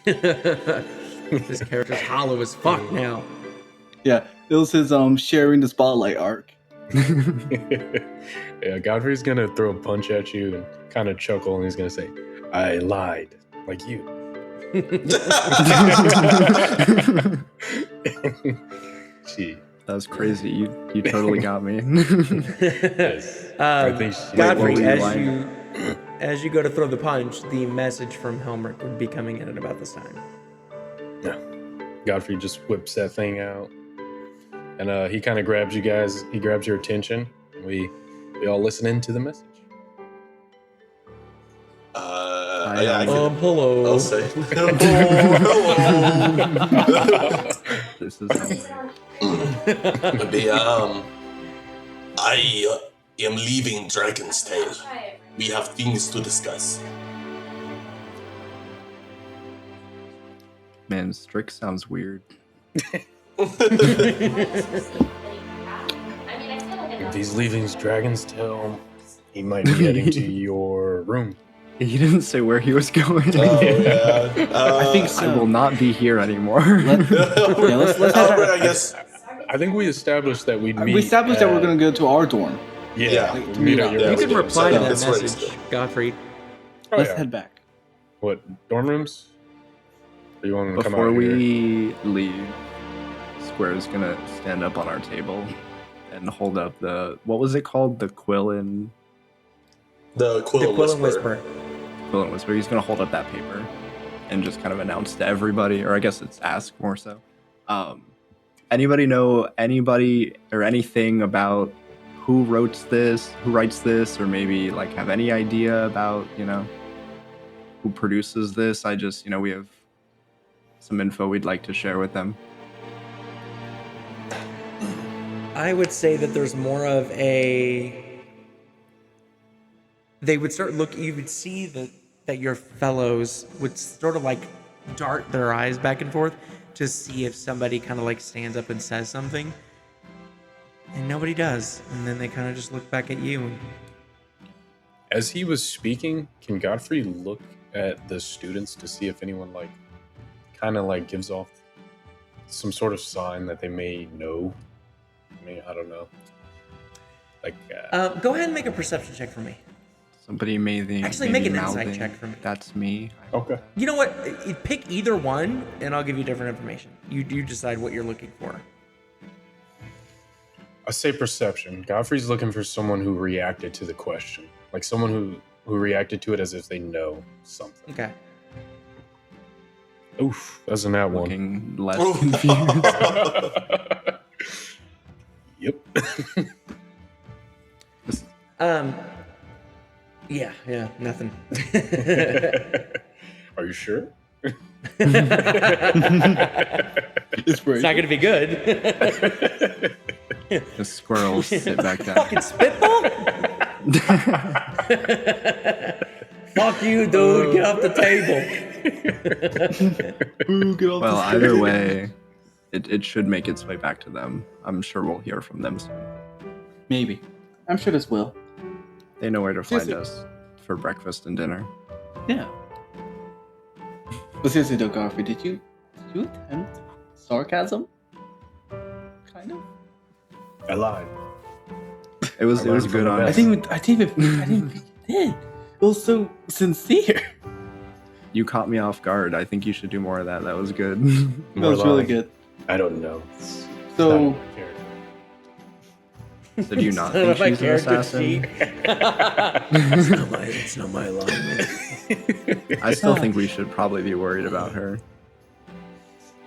This character's hollow as fuck now. Yeah, it was his sharing the spotlight arc. Yeah, Godfrey's gonna throw a punch at you and kind of chuckle, and he's gonna say, "I lied, like you." Gee, That was crazy. You totally got me. yes. I think she- Godfrey, Wait, what were you as lying? as you go to throw the punch, the message from Helmirk would be coming in at about this time. Yeah. Godfrey just whips that thing out, and he kind of grabs you guys. He grabs your attention. And we all listen in to the message. Yeah, I can, Hello. I'll say. Hello. This is Helmirk. It'd be, I am leaving Dragon's Tail. We have things to discuss. Man, Strix sounds weird. If he's leaving Dragon's Tail, he might be heading to your room. He didn't say where he was going. Oh, yeah. I think so. I will not be here anymore. let's Albert, I guess. I think we established that we'd meet. We established that we're at- going to go to our dorm. Yeah. we'd meet at your Yeah, You we can do. reply So to that that's what message, it's- Godfrey. Oh, Let's yeah. head back. What, dorm rooms? Or you want to come Before out here? we leave, Square's gonna stand up on our table and hold up what was it called? The Quillen The Quill Quill and Whisper. Whisper. He's gonna hold up that paper and just kind of announce to everybody, or I guess it's ask more so. Anybody know anybody or anything about who writes this, or maybe like have any idea about, who produces this? I just, we have some info we'd like to share with them. I would say that there's more of a. They would start look. You would see that your fellows would sort of like dart their eyes back and forth to see if somebody kind of like stands up and says something, and nobody does. And then they kind of just look back at you. And As he was speaking, can Godfrey look at the students to see if anyone kind of gives off some sort of sign that they may know? I mean, I don't know. go ahead and make a perception check for me. Somebody may Actually, maybe make an insight mouthing, check for me. That's me. Okay. You know what? Pick either one, and I'll give you different information. You decide what you're looking for. I say perception. Godfrey's looking for someone who reacted to the question. Like someone who reacted to it as if they know something. Okay. Oof, that's a nat one. Looking less confused. Yep. Yeah, nothing. Are you sure? It's It's not gonna be good. The squirrels sit back down. Fucking spitball. Fuck you, dude. Get off the table. Ooh, get off Well, the either stage. way, it should make its way back to them. I'm sure we'll hear from them soon. Maybe. I'm sure this will. They know where to find Seriously. us for breakfast and dinner. Yeah. But seriously though, Godfrey, did you attempt sarcasm? Kind of. I lied. It was I learned good from the on. best. I didn't even think you did. It was so sincere. You caught me off guard. I think you should do more of that. That was good. That was really good. I don't know. It's So- not in my character. So do you not Son think of a she's an character assassin? sheet. It's not my alignment. I still think we should probably be worried about her.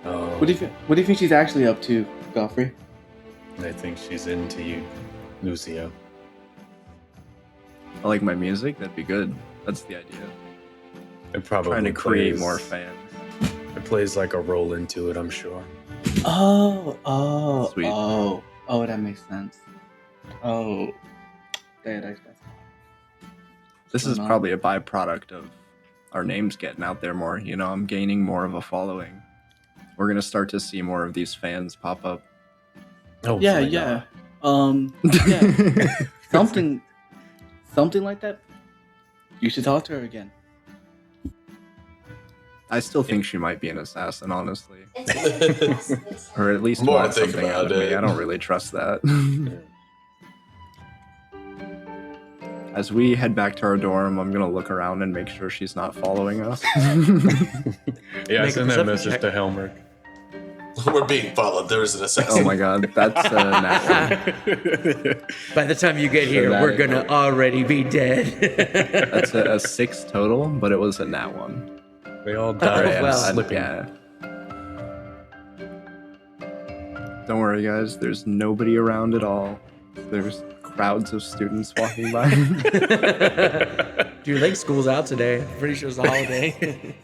Oh, What do you think she's actually up to, Godfrey? I think she's into you, Lucio. I like my music. That'd be good. That's the idea. It probably Trying to create plays- more fans. It plays like a role into it, I'm sure. Oh, Sweet. oh, that makes sense. Oh, that's This is Why not? probably a byproduct of our names getting out there more. I'm gaining more of a following. We're gonna start to see more of these fans pop up. yeah, Hopefully yeah. not. Yeah, something like that. You should talk to her again. I still think she might be an assassin, honestly, or at least More I want think something out of about me. it. I don't really trust that. As we head back to our dorm, I'm gonna look around and make sure she's not following us. Yeah, I Make a sent that perception message check. to Helmirk. We're being followed. There is an assassin. Oh my god, that's nat one. By the time you get here, that we're is- gonna already be dead. That's a 6 total, but it was a nat one. They all died Oh, from well. slipping. Yeah. Don't worry, guys. There's nobody around at all. There's crowds of students walking by. Dude, like school's out today. I'm pretty sure it's a holiday.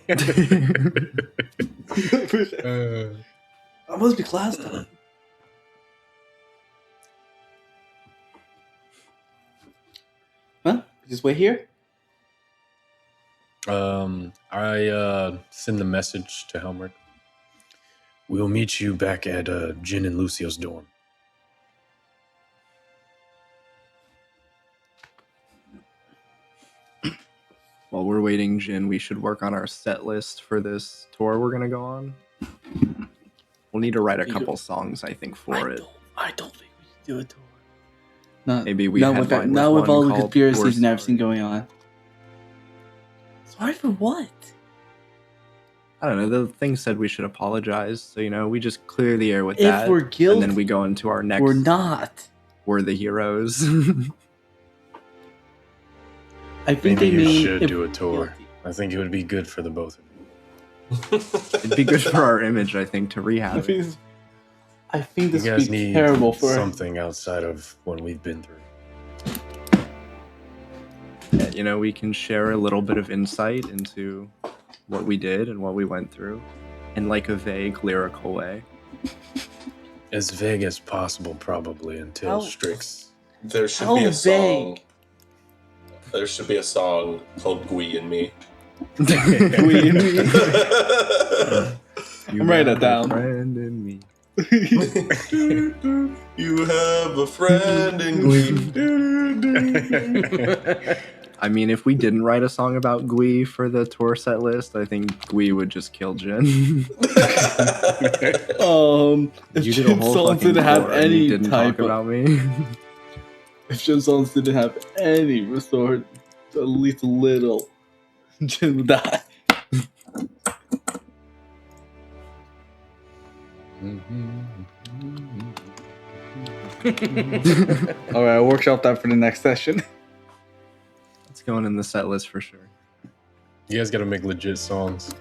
I must be class time. Just wait here? I send the message to Helmirk. We'll meet you back at Jin and Lucio's dorm. While we're waiting, Jin, we should work on our set list for this tour we're gonna go on. We'll need to write a couple songs, I think, for it. I don't think we should do a tour. Not, Maybe we not with, headline not with with one all the called conspiracies Worst and everything Story. going on. Sorry for what? I don't know. The thing said we should apologize, so we just clear the air with If that. we're guilty, and then we go into our next. we're not. We're the heroes. I think Maybe they you mean should if do a we're tour. guilty. I think it would be good for the both of you. It'd be good for our image, I think, to rehab it. I think this You would guys be need terrible for something outside of what we've been through. Yeah, we can share a little bit of insight into what we did and what we went through in like a vague lyrical way. As vague as possible, probably, until How- Strix. There should How be a song. vague. There should be a song called "Gui and Me." We- You I'm writing got that down. a friend in me. You have a friend in Gui. I mean, if we didn't write a song about Gui for the tour set list, I think Gui would just kill Jin. If You did a Jin whole songs fucking didn't have tour and you any didn't type talk of, about me. if Jin songs didn't have any resort, at least a little, Jin would die. Alright, I'll workshop that for the next session. It's going in the set list for sure. You guys gotta make legit songs.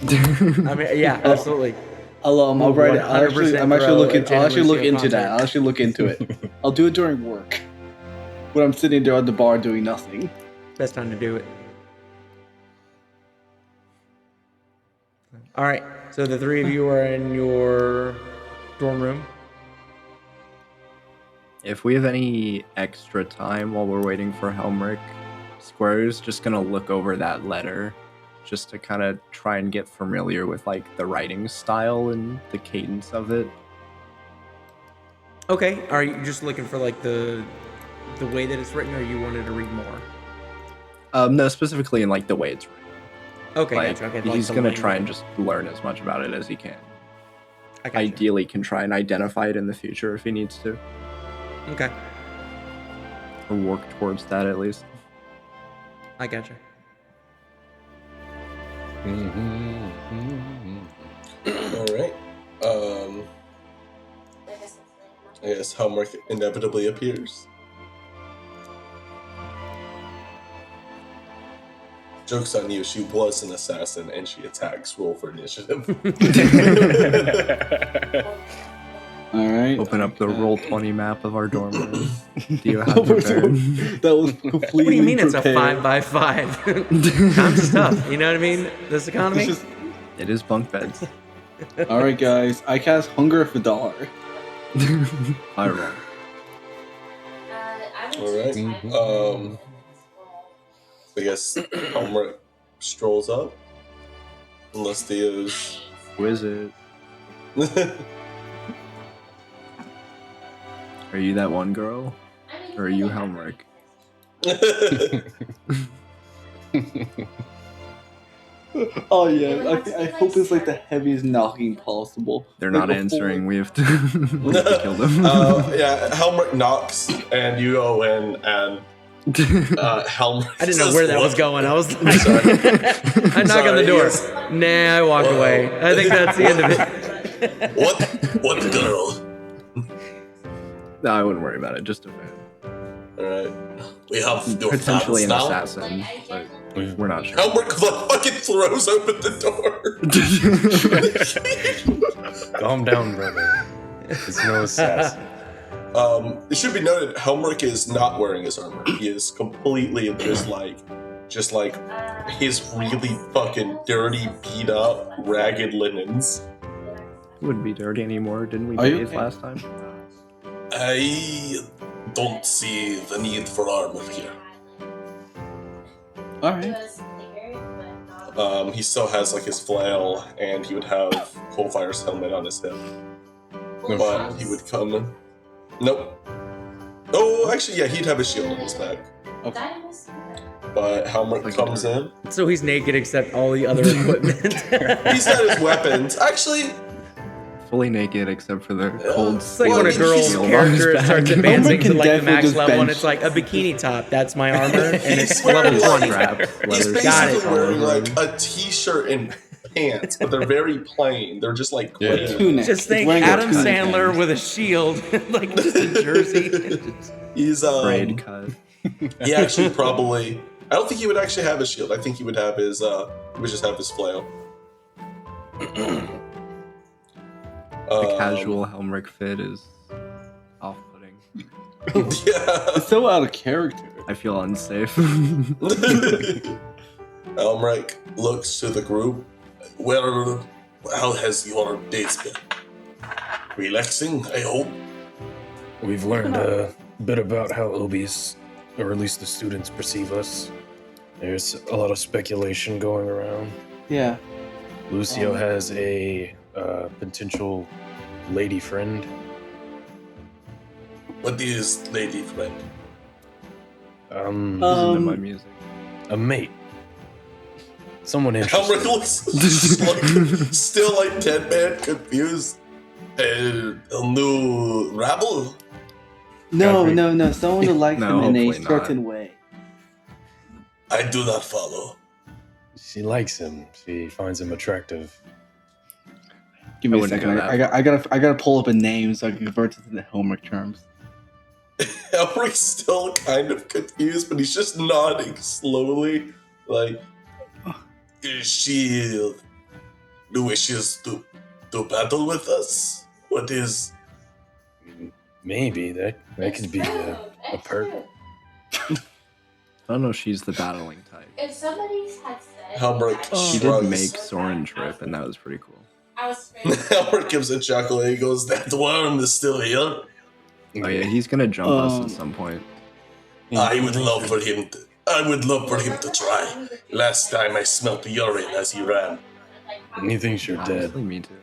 I mean, yeah, absolutely. I'll write it. 100% I'm actually throw looking. a Jin I'll actually and look Lucio into that. concert. I'll actually look into it. I'll do it during work, when I'm sitting there at the bar doing nothing. Best time to do it. All right, so the three of you are in your dorm room. If we have any extra time while we're waiting for Helmirk, Square's just gonna look over that letter just to kind of try and get familiar with like the writing style and the cadence of it. Okay, are you just looking for like the way that it's written, or you wanted to read more? No, specifically in like the way it's written. Okay, Like, gotcha. Okay, he's the gonna try and language. just learn as much about it as he can. I gotcha. Ideally, can try and identify it in the future if he needs to, Okay, or work towards that at least. I gotcha. All right. I guess Helmirk inevitably appears. Joke's on you, she was an assassin and she attacks. Roll for initiative. Alright. Open up the Roll20 map of our dorm room. Do you have prepared? That was completely What do you mean it's a prepared. 5x5? Time's tough. You know what I mean? This economy. It's just- It is bunk beds. Alright guys, I cast Hunger for Dollar. I roll. Alright. I guess Helmirk strolls up. Unless Theo's. Who is it? Are you that one girl? Or are you Helmirk? Oh yeah, I hope it's like the heaviest knocking possible. They're Like not a answering. We have to, we have to kill them. Yeah, Helmirk knocks, and you go in, and Helmirk. I didn't know says, where that was "What?" going. I was like, Sorry. I knock on the Sorry, door. yes. Nah, I walk Whoa. away. I think that's the end of it. What girl? No, I wouldn't worry about it. Just a fan. Alright. We have your Potentially an fans now. assassin, but we're not sure. Helmirk like fucking throws open the door. Calm down, brother. It's no assassin. It should be noted, Helmirk is not wearing his armor. He is completely just like his really fucking dirty, beat up, ragged linens. Wouldn't be dirty anymore. Didn't we Are you bathe okay? last time? I don't see the need for armor here. All right. He still has like his flail, and he would have Coalfire's helmet on his head. But he would come. Nope. Oh, actually, yeah, he'd have a shield on his back. Okay. But Helmirk comes in. So he's naked except all the other equipment. He's got his weapons. Actually, Fully naked except for the cold. It's like Well, when a he's- girl's he's- character starts advancing to can like the definitely max just level, and bench. it's like a bikini top. That's my armor, and it's He's wearing, level like- 20. Strap, he's leather Got basically it. wearing like a t-shirt and pants, but they're very plain. They're just like Yeah. plain. Tunic. Just He's think wearing a Adam tunic. Sandler with a shield, like just a jersey. He's braid cut. he actually probably. I don't think he would actually have a shield. I think he would have his. He would just have his flail. The casual Helmirk fit is off-putting. Yeah. It's so out of character. I feel unsafe. Helmirk looks to the group. Well, how has your days been? Relaxing, I hope. We've learned a bit about how Obies, or at least the students, perceive us. There's a lot of speculation going around. Yeah. Lucio has a potential lady friend. What is lady friend? Listen to my music. A mate. Someone Helmirk interesting. looks like, still like 10-man confused. A new rabble? No, Godfrey. no. Someone who likes No, him in a hopefully not. certain way. I do not follow. She likes him. She finds him attractive. Give me I a wouldn't second. go that I gotta pull up a name so I can convert it to the Helmirk terms. Helmirk's still kind of confused, but he's just nodding slowly. Like, she wishes to battle with us? What is... Maybe that could be a perk. I don't know if she's the battling type. If somebody's had said Helmirk She did shrugs. make Soren trip, and that was pretty cool. I was Helmirk gives a chuckle and he goes, that worm is still here. Oh yeah, he's gonna jump us Um, at some point. I would love for him to try. Last time I smelt the urine as he ran. And he thinks you're dead. Honestly, me too.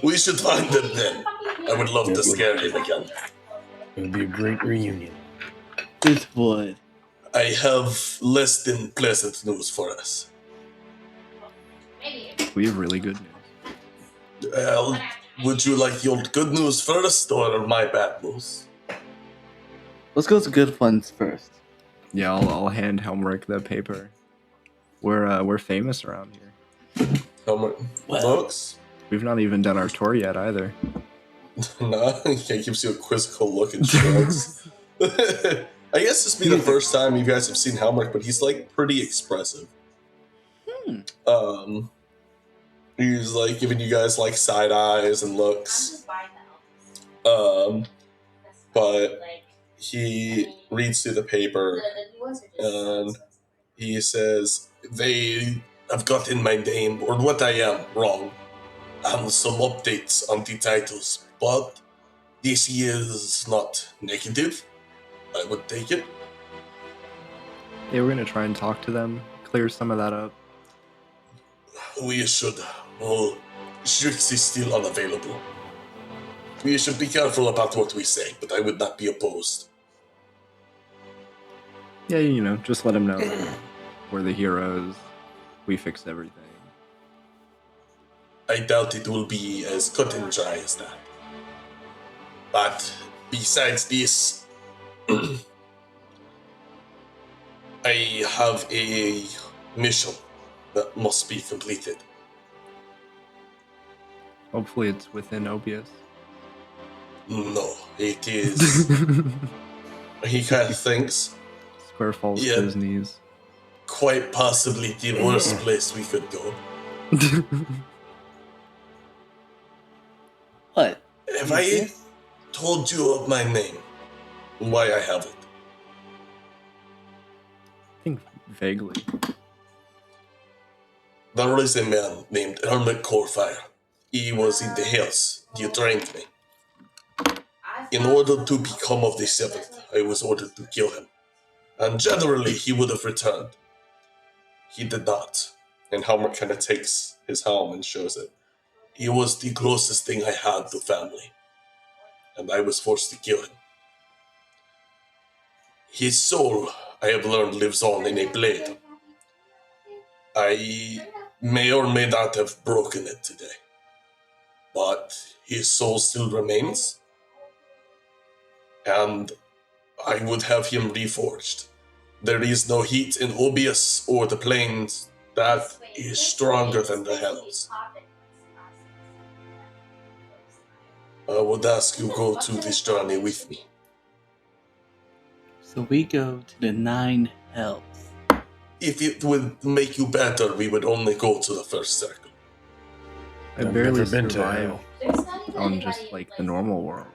We should find him then. I would love to scare him again. It would be a great reunion. It would. I have less than pleasant news for us. We have really good news. Well, would you like your good news first or my bad news? Let's go to good ones first. Yeah, I'll hand Helmirk the paper. We're famous around here. Helmirk looks. We've not even done our tour yet either. No, he gives you a quizzical look and shrugs. I guess this will be the first time you guys have seen Helmirk, but he's like pretty expressive. He's like giving you guys like side eyes and looks. But he reads through the paper and he says they have gotten my name or what I am wrong and some updates on the titles, but this is not negative. I would take it. Yeah, we're gonna try and talk to them, clear some of that up. We should. Oh, Strix is still unavailable. We should be careful about what we say, but I would not be opposed. Yeah, you know, just let them know that we're the heroes. We fixed everything. I doubt it will be as cut and dry as that. But besides this, I have a mission that must be completed. Hopefully, it's within Obius. No, it is. He kind of thinks Square falls Yeah. to his knees. quite possibly the worst place we could go. What? Have I told you of my name? Why I have it? I think vaguely. There is a man named Helmirk Corefire. He was in the hills. He trained me. In order to become of the seventh, I was ordered to kill him. And generally, he would have returned. He did not. And Helmirk kind of takes his helm and shows it. He was the closest thing I had to family, and I was forced to kill him. His soul, I have learned, lives on in a blade. I may or may not have broken it today, but his soul still remains, and I would have him reforged. There is no heat in Obius or the plains that is stronger than the hells. I would ask you go to this journey with me. So we go to the 9 hells. If it would make you better, we would only go to the first circle. I I've barely never been to survived hell. on just like the normal world.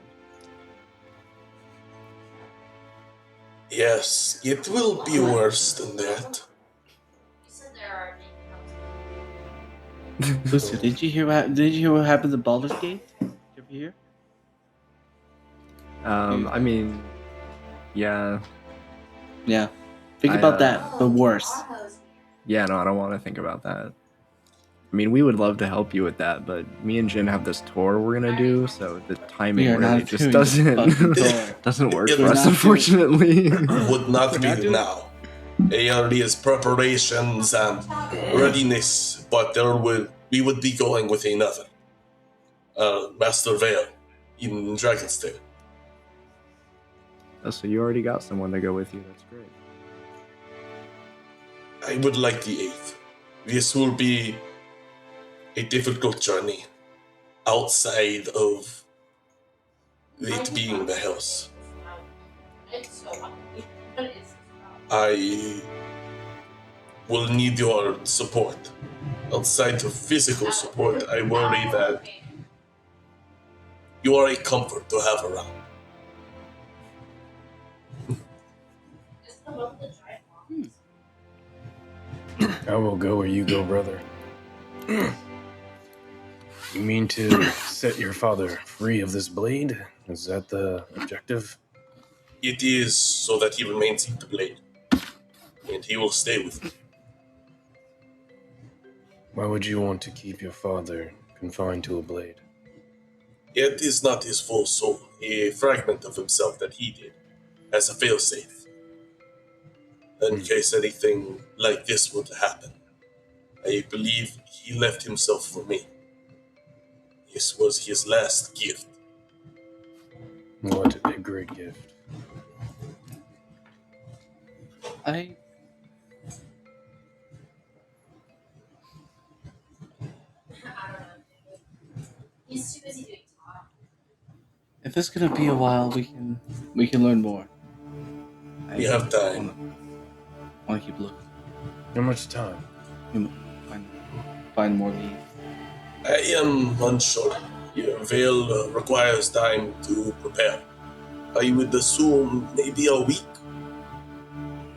Yes, it will be worse than that. Lucy, did you hear what happened to Baldur's Gate? Did you ever hear? I mean, yeah, Yeah. Think I, about that, but worse. yeah. No, I don't want to think about that. I mean, we would love to help you with that, but me and Jin have this tour we're gonna do, so the timing We are really not just doing this fucking doesn't tour. doesn't work We're for us, not doing- unfortunately. Would not We're be not doing- now. There is preparations and readiness, but we would be going with another. Master Vale in Dragon's Tail. Oh, so you already got someone to go with you. That's great. I would like the 8th. This will be a difficult journey outside of it being the house. I will need your support. Outside of physical support, I worry that you are a comfort to have around. I will go where you go, brother. You mean to set your father free of this blade? Is that the objective? It is so that he remains in the blade, and he will stay with me. Why would you want to keep your father confined to a blade? It is not his full soul, a fragment of himself that he did, as a failsafe. In case anything like this would happen. I believe he left himself for me. This was his last gift. What a great gift. He's too busy doing talk. If it's gonna be a while, we can learn more. We have time. Want to keep looking. How much time? Find more leads. I am unsure. Your veil requires time to prepare. I would assume maybe a week,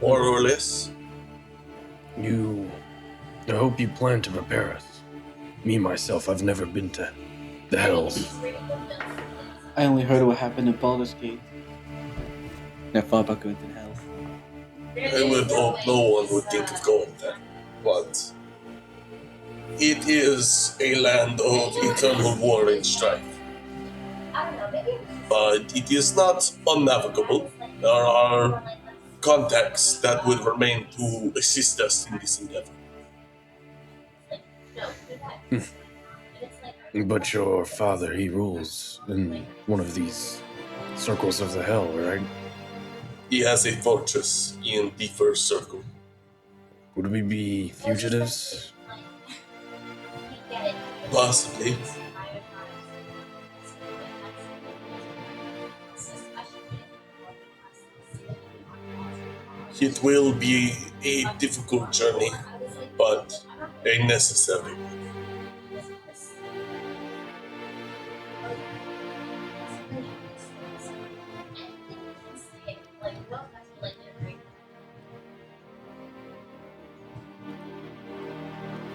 more or less. I hope you plan to prepare us. Me, myself, I've never been to the hells. I only heard what happened in Baldur's Gate. I thought about going to the hells. I would hope no one would think of going there, but it is a land of eternal war and strife. But it is not unnavigable. There are contacts that would remain to assist us in this endeavor. But your father, he rules in one of these circles of the hell, right? He has a fortress in the first circle. Would we be fugitives? Possibly. It will be a difficult journey, but a necessary one.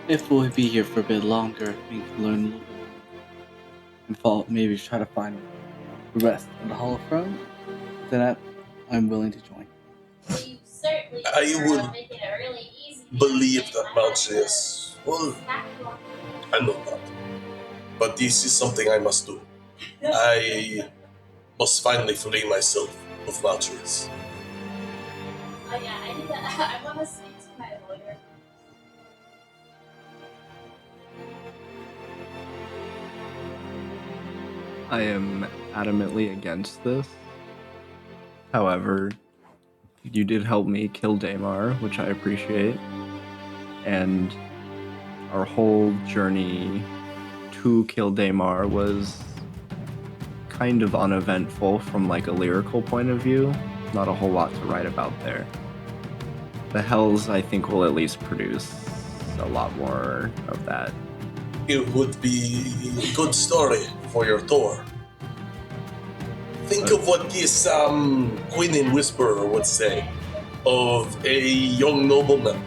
If we'll be here for a bit longer, we can learn a little bit more. And maybe try to find the rest of the Hall of Throne. Then I'm willing to join. I would believe that Malchius. Well, I know not. But this is something I must do. I must finally free myself of Malchius. Oh yeah, I need that. I want to speak to my lawyer. I am adamantly against this. However, you did help me kill Daimar, which I appreciate. And our whole journey to kill Daimar was kind of uneventful from like a lyrical point of view. Not a whole lot to write about there. The Hells, I think, will at least produce a lot more of that. It would be a good story for your Thor. Think of what this Queen in Whisperer would say of a young nobleman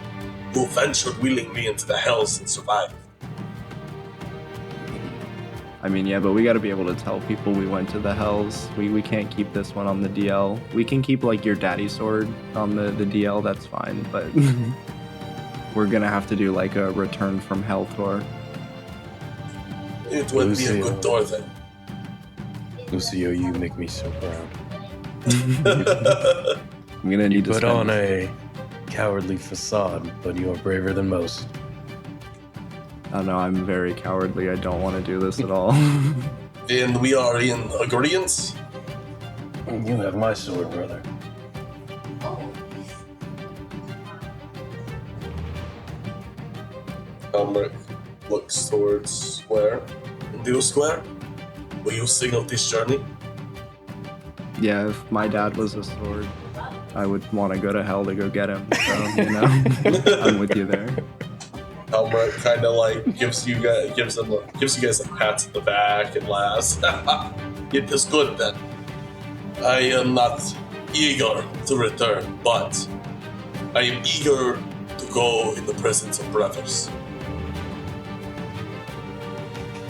who ventured willingly into the Hells and survived. I mean, yeah, but we gotta be able to tell people we went to the Hells. We can't keep this one on the DL. We can keep, like, your daddy sword on the DL, that's fine, but we're gonna have to do, like, a Return from Hell tour. It would be a good tour then. Lucio, you make me so proud. I'm gonna need to Put spend... on a cowardly facade, but you are braver than most. Oh no, I'm very cowardly. I don't want to do this at all. Then we are in agreement. You have my sword, brother. Helmirk looks towards Square. Do you, Square? Will you signal this journey? Yeah, if my dad was a sword, I would want to go to hell to go get him. So, you know, I'm with you there. Helmirk kind of like gives you guys a pat at the back and laughs. It is good then. I am not eager to return, but I am eager to go in the presence of brothers.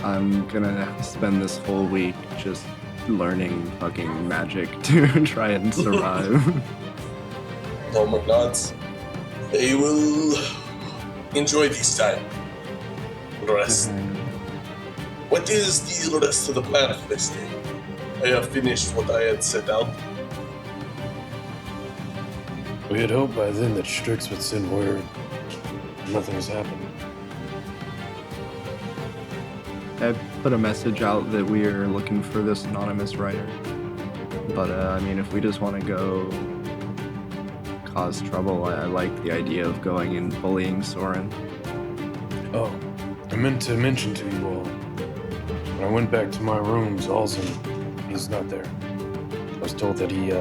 I'm gonna spend this whole week just learning fucking magic to try and survive. Helmirk nods. I will enjoy this time. Rest. What is the rest of the plan for this day? I have finished what I had set out. We had hoped by then that Strix would send word. Nothing has happened. I put a message out that we are looking for this anonymous writer. But, I mean, if we just want to go cause trouble, I like the idea of going and bullying Soren. Oh, I meant to mention to you all. When I went back to my room, Xalzin, he's not there. I was told that he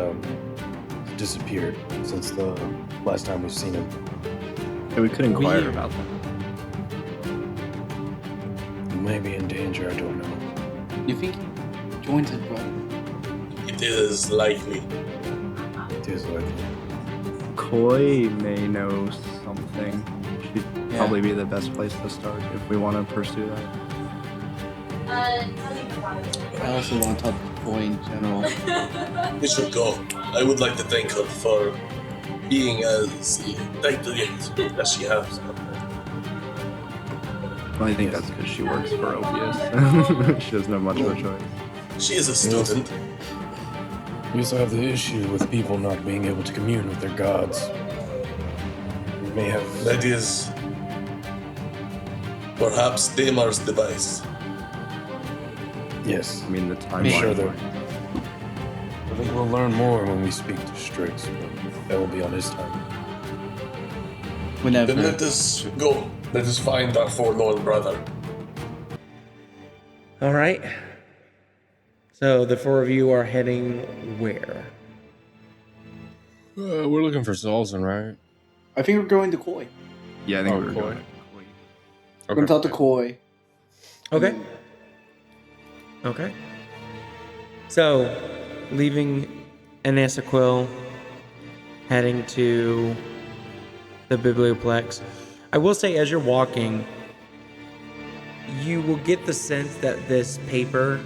disappeared since the last time we've seen him. Yeah, we could inquire about that. He may be in danger, I don't know. You think he joins his brother? It is likely. It is likely. Koi may know something. She'd probably be the best place to start if we want to pursue that. I also want to talk to Boy in general. We should go. I would like to thank her for being as intelligent as she has. Well, I think that's because she works for Opius. She doesn't have much of a choice. She is a student. We also have the issue with people not being able to commune with their gods. We may have... That is perhaps Damar's device. Yes. I mean, the I'm timeline. sure that... I think we'll learn more when we speak to Strix, but that will be on his time. Whenever. Then let us go. Let us find our forlorn brother. All right. So the four of you are heading where? We're looking for Xalzin, right? I think we're going to Koi. Yeah, I think Oh, we're Koi. going. We're going to talk to Koi. Okay. Okay. So, leaving Anasaquil, heading to the Biblioplex. I will say, as you're walking, you will get the sense that this paper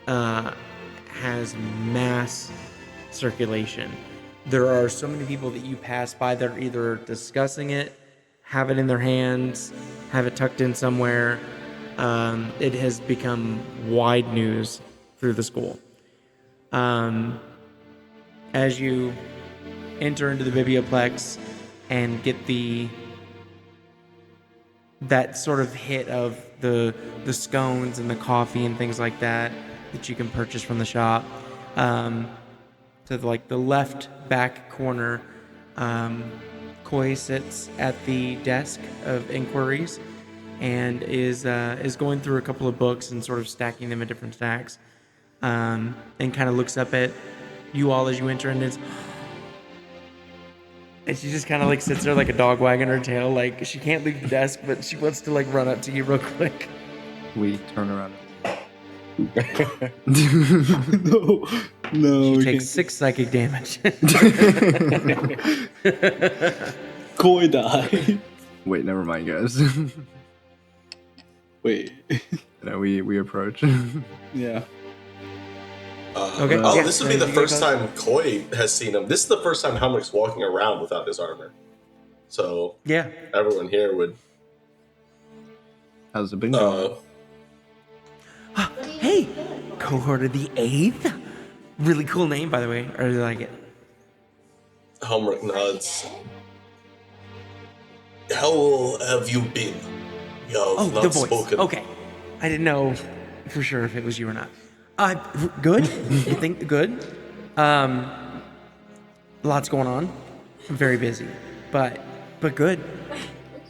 has mass circulation. There are so many people that you pass by that are either discussing it, have it in their hands, have it tucked in somewhere. It has become wide news through the school. As you enter into the biblioplex and get that sort of hit of the scones and the coffee and things like that you can purchase from the shop, to the left back corner, Koi sits at the desk of inquiries and is going through a couple of books and sort of stacking them in different stacks, and kind of looks up at you all as you enter, and she just kind of sits there like a dog wagging her tail, like she can't leave the desk, but she wants to run up to you real quick. We turn around. No. She takes 6 psychic damage. Koi died. Wait, never mind, guys. Wait. No, we approach. Yeah. Okay. Oh, Yeah, this would be the first time Koi has seen him. This is the first time Helmirk's walking around without his armor. So Yeah. everyone here would. How's it been going? Hey, Cohort of the 8th. Really cool name, by the way. I really like it. Helmirk nods. How have you been? You have not The voice. spoken. Okay. I didn't know for sure if it was you or not. Good. You think good? Lots going on. I'm very busy, but good.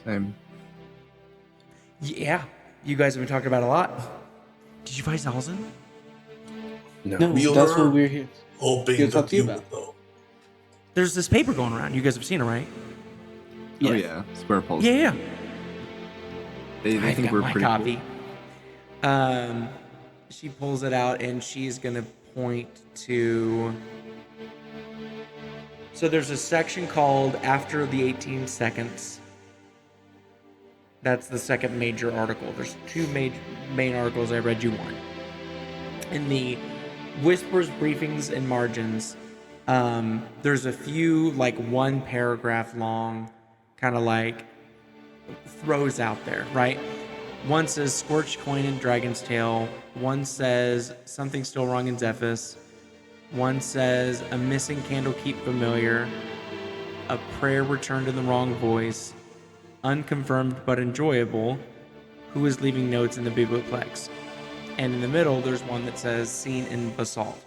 Same. Yeah. You guys have been talking about a lot. Did you find Xalzin? No, We that's were what we're here. hoping Here's that what you you about. would know. There's this paper going around. You guys have seen it, right? Oh Yes. yeah, Square Pulse. Yeah. They I think got we're my pretty copy. cool. She pulls it out and she's gonna point to. So there's a section called "After the 18 Seconds." That's the second major article. There's two main articles. I read you one. In the whispers, briefings, and margins, there's a few one paragraph long kind of throws out there, right? One says Scorched Coin in Dragon's Tail. One says Something Still Wrong in Zephys. One says A Missing Candlekeep Familiar. A Prayer Returned in the Wrong Voice. Unconfirmed but Enjoyable. Who is Leaving Notes in the Biblioplex? And in the middle, there's one that says Seen in Basalt.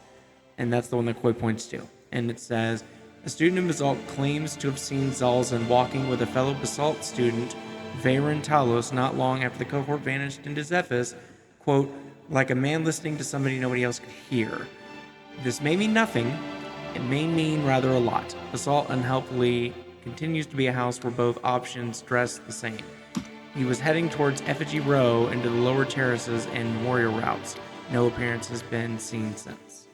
And that's the one that Koi points to. And it says, a student in Basalt claims to have seen Xalzin walking with a fellow Basalt student, Veyron Talos, not long after the cohort vanished into Zephys, quote, like a man listening to somebody nobody else could hear. This may mean nothing. It may mean rather a lot. Basalt unhelpfully continues to be a house where both options dress the same. He was heading towards Effigy Row into the lower terraces and warrior routes. No appearance has been seen since.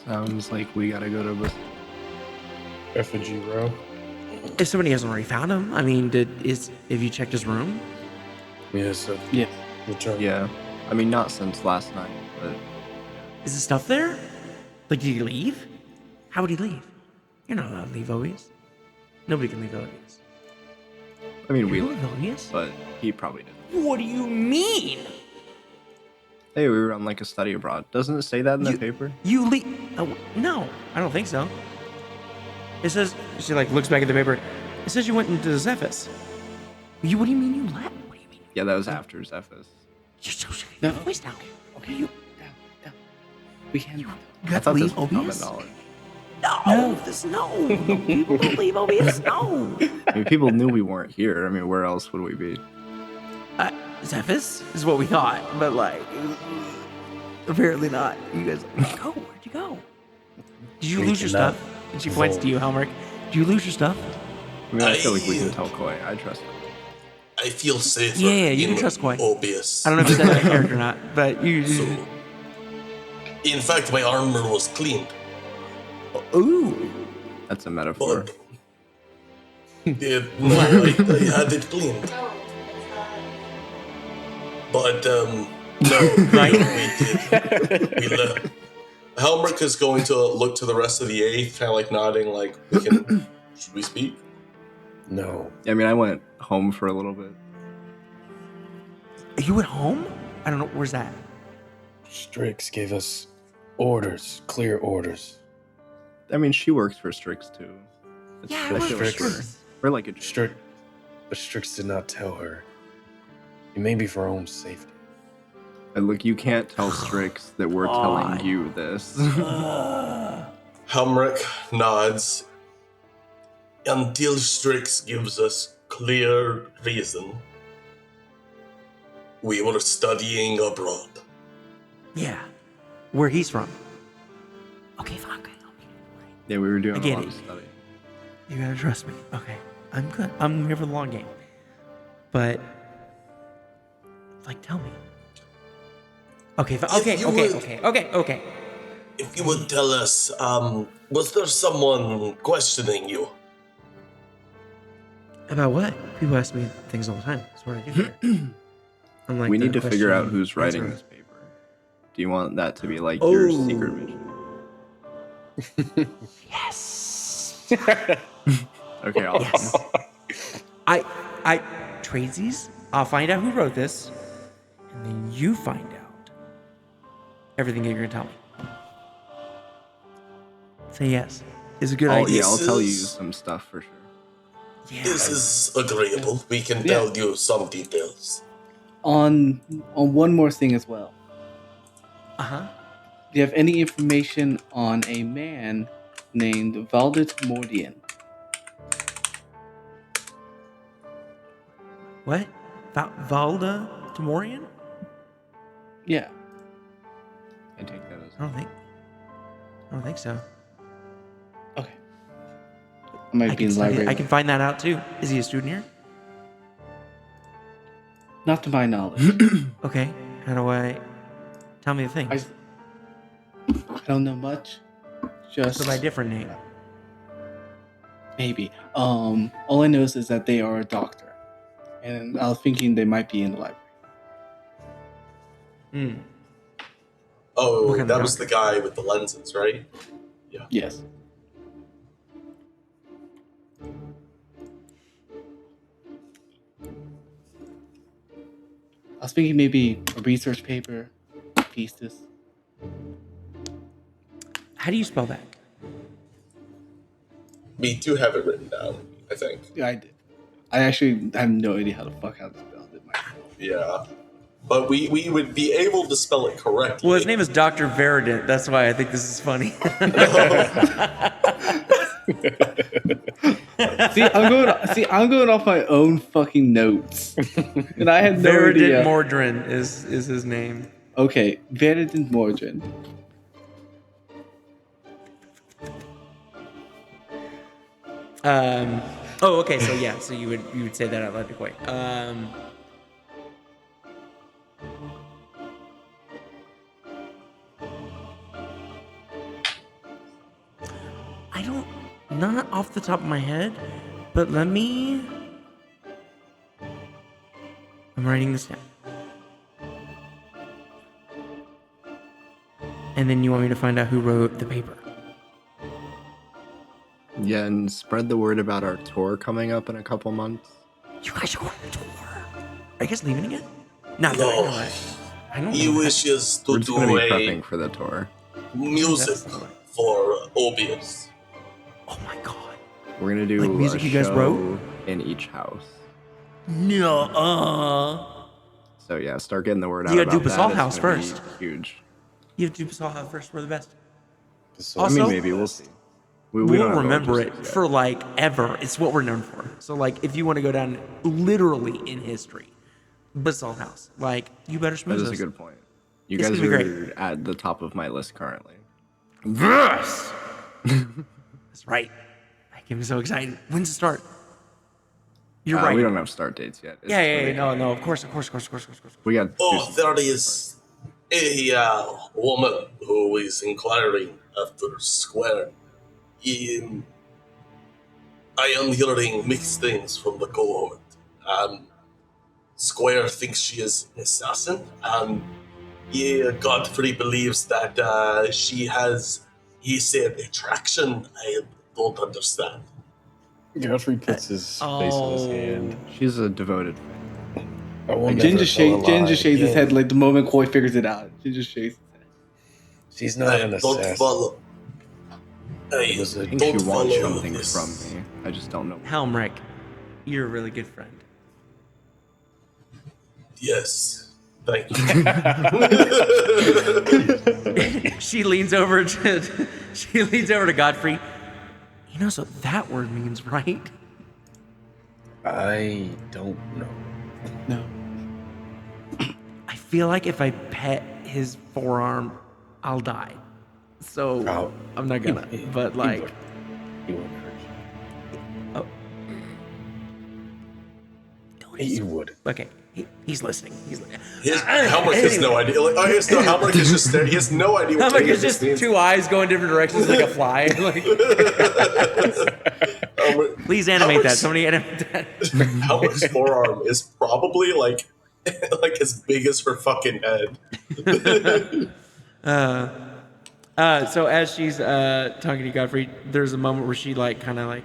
Sounds like we gotta go to the Effigy Row. If somebody hasn't already found him, I mean, have you checked his room? Yeah, so Yeah. return. Yeah. I mean, not since last night, but Is the stuff there? Did he leave? How would he leave? You're not allowed to leave Obius. Nobody can leave Obius. I mean, we You left, leave Obius? but he probably didn't. What do you mean? Hey, we were on a study abroad. Doesn't it say that in the paper? You leave? Oh, no, I don't think so. It says, she looks back at the paper. It says you went into the Zephys. What do you mean you left? What do you mean? Yeah, that was after Zephys. You're so shitty. No. Voice down. Okay. Down. We can't. You I have to thought this leave was common Obius? knowledge. No. People don't leave Obius. No. I mean, people knew we weren't here. I mean, where else would we be? Zephys is what we thought, but apparently not. You guys, where'd you go? Did you lose your cannot stuff? And she points to you, Helmirk. Did you lose your stuff? I mean, I feel like we can tell Koi. I trust him. I feel safer. Yeah, you in can trust Koi. Obius. I don't know if you said that in character or not, but you. So, in fact, my armor was cleaned. Ooh. That's a metaphor. But no, I had it cleaned. No, But no, Right? we did. Helmirk is going to look to the rest of the 8th, kind of like nodding, like, should we speak? No. I mean, I went home for a little bit. Are you at home? I don't know. Where's that? Strix gave us orders, clear orders. I mean, she works for Strix too. It's Yeah, I still work for Strix. Strix. We're like a Strix, but Strix did not tell her. It may be for her own safety. And look, you can't tell Strix that we're telling you this. Helmirk nods. Until Strix gives us clear reason, we were studying abroad. Yeah. Where he's from. Okay, fine. Okay. Yeah, we were doing I a get lot it. of study. You gotta trust me. Okay. I'm good. I'm here for the long game. But, like, tell me. Okay, okay. If you would tell us, was there someone questioning you? About what? People ask me things all the time. That's what I do here. I'm like We the need to figure out question who's writing answerer. this paper. Do you want that to be like your Oh. secret mission? Yes. Okay, awesome. Yes. I tradesies. I'll find out who wrote this, and then you find out everything that you're gonna tell me. Say yes. It's a good idea. Yeah, I'll tell you is- some stuff for sure. Yeah. This is agreeable. We can Yeah. tell you some details. On one more thing as well. Uh-huh. Do you have any information on a man named Valdit Mordian? What? Valda Tamorian? Yeah. I take that as I don't think so. Okay. I might be in the library. I can find that out too. Is he a student here? Not to my knowledge. Okay. How do I tell me the thing? I don't know much. Just So by different name. maybe. All I know is that they are a doctor, and I was thinking they might be in the library. Hmm. Oh, What kind that of was the guy with the lenses, right? Yes. I was thinking maybe a research paper, thesis. How do you spell that? We do have it written down, I think. Yeah, I did. I actually have no idea how the fuck how to spell it myself. Yeah. But we would be able to spell it correctly. Well, his name is Dr. Verident. That's why I think this is funny. I'm going off my own fucking notes, and I had no Verident idea. Mordrin is his name. Okay, Verident Mordrin. Oh, okay. So yeah. So you would say that out loud, wait. I don't. Not off the top of my head, but let me. I'm writing this down. And then you want me to find out who wrote the paper. Yeah, and spread the word about our tour coming up in a couple months. You guys are going on tour. Are you guys leaving again? Not that No. I know. He wishes We're to just do gonna be a prepping for the tour. music for Obius. Oh my god. We're gonna do Like music a you guys show wrote? in each house. No. So yeah, start getting the word out. You gotta do about that. Basalt It's House gonna be first. Huge. You have to do Basalt House first. We're the best. So, I Also- mean, maybe we'll see. We don't We'll have the remember it logistics for yet. like ever. It's what we're known for. So like, if you want to go down literally in history, Basalt House. Like, you better That smooth is a those. good point. You It's guys gonna be are great. at the top of my list currently. Yes. That's right. I get me so excited. When's it start? You're right. We don't have start dates yet. It's Yeah. gonna be- No. Of course. We got. Oh, there is a woman who is inquiring after Square. I am hearing mixed things from the cohort. Square thinks she is an assassin, and Yeah, Godfrey believes that she has, he said, attraction. I don't understand. Godfrey puts his face in his hand. She's a devoted. I will Jin never just, tell a Jin lie just shakes his again. head like the moment Koi figures it out. Jin just shakes his head. She's not an Don't assassin. follow. It was a I think she Don't wants follow something this. from me. I just don't know. Helmirk, you're a really good friend. Yes, thank you. She leans over to Godfrey. He knows what that word means, right? I don't know. No. I feel like if I pet his forearm, I'll die. So Oh. I'm not gonna. But like, He wouldn't hurt oh. you. He would. Okay, he's listening. Helmirk has no idea. Like, Helmirk is just there. He has no idea what Helmirk any of is this just means. two eyes going different directions like a fly. Like, Helmirk- please animate that. Helmirk's- Somebody animate that. Helmirk's forearm is probably like as big as her fucking head. So as she's talking to Godfrey, there's a moment where she like kind of like,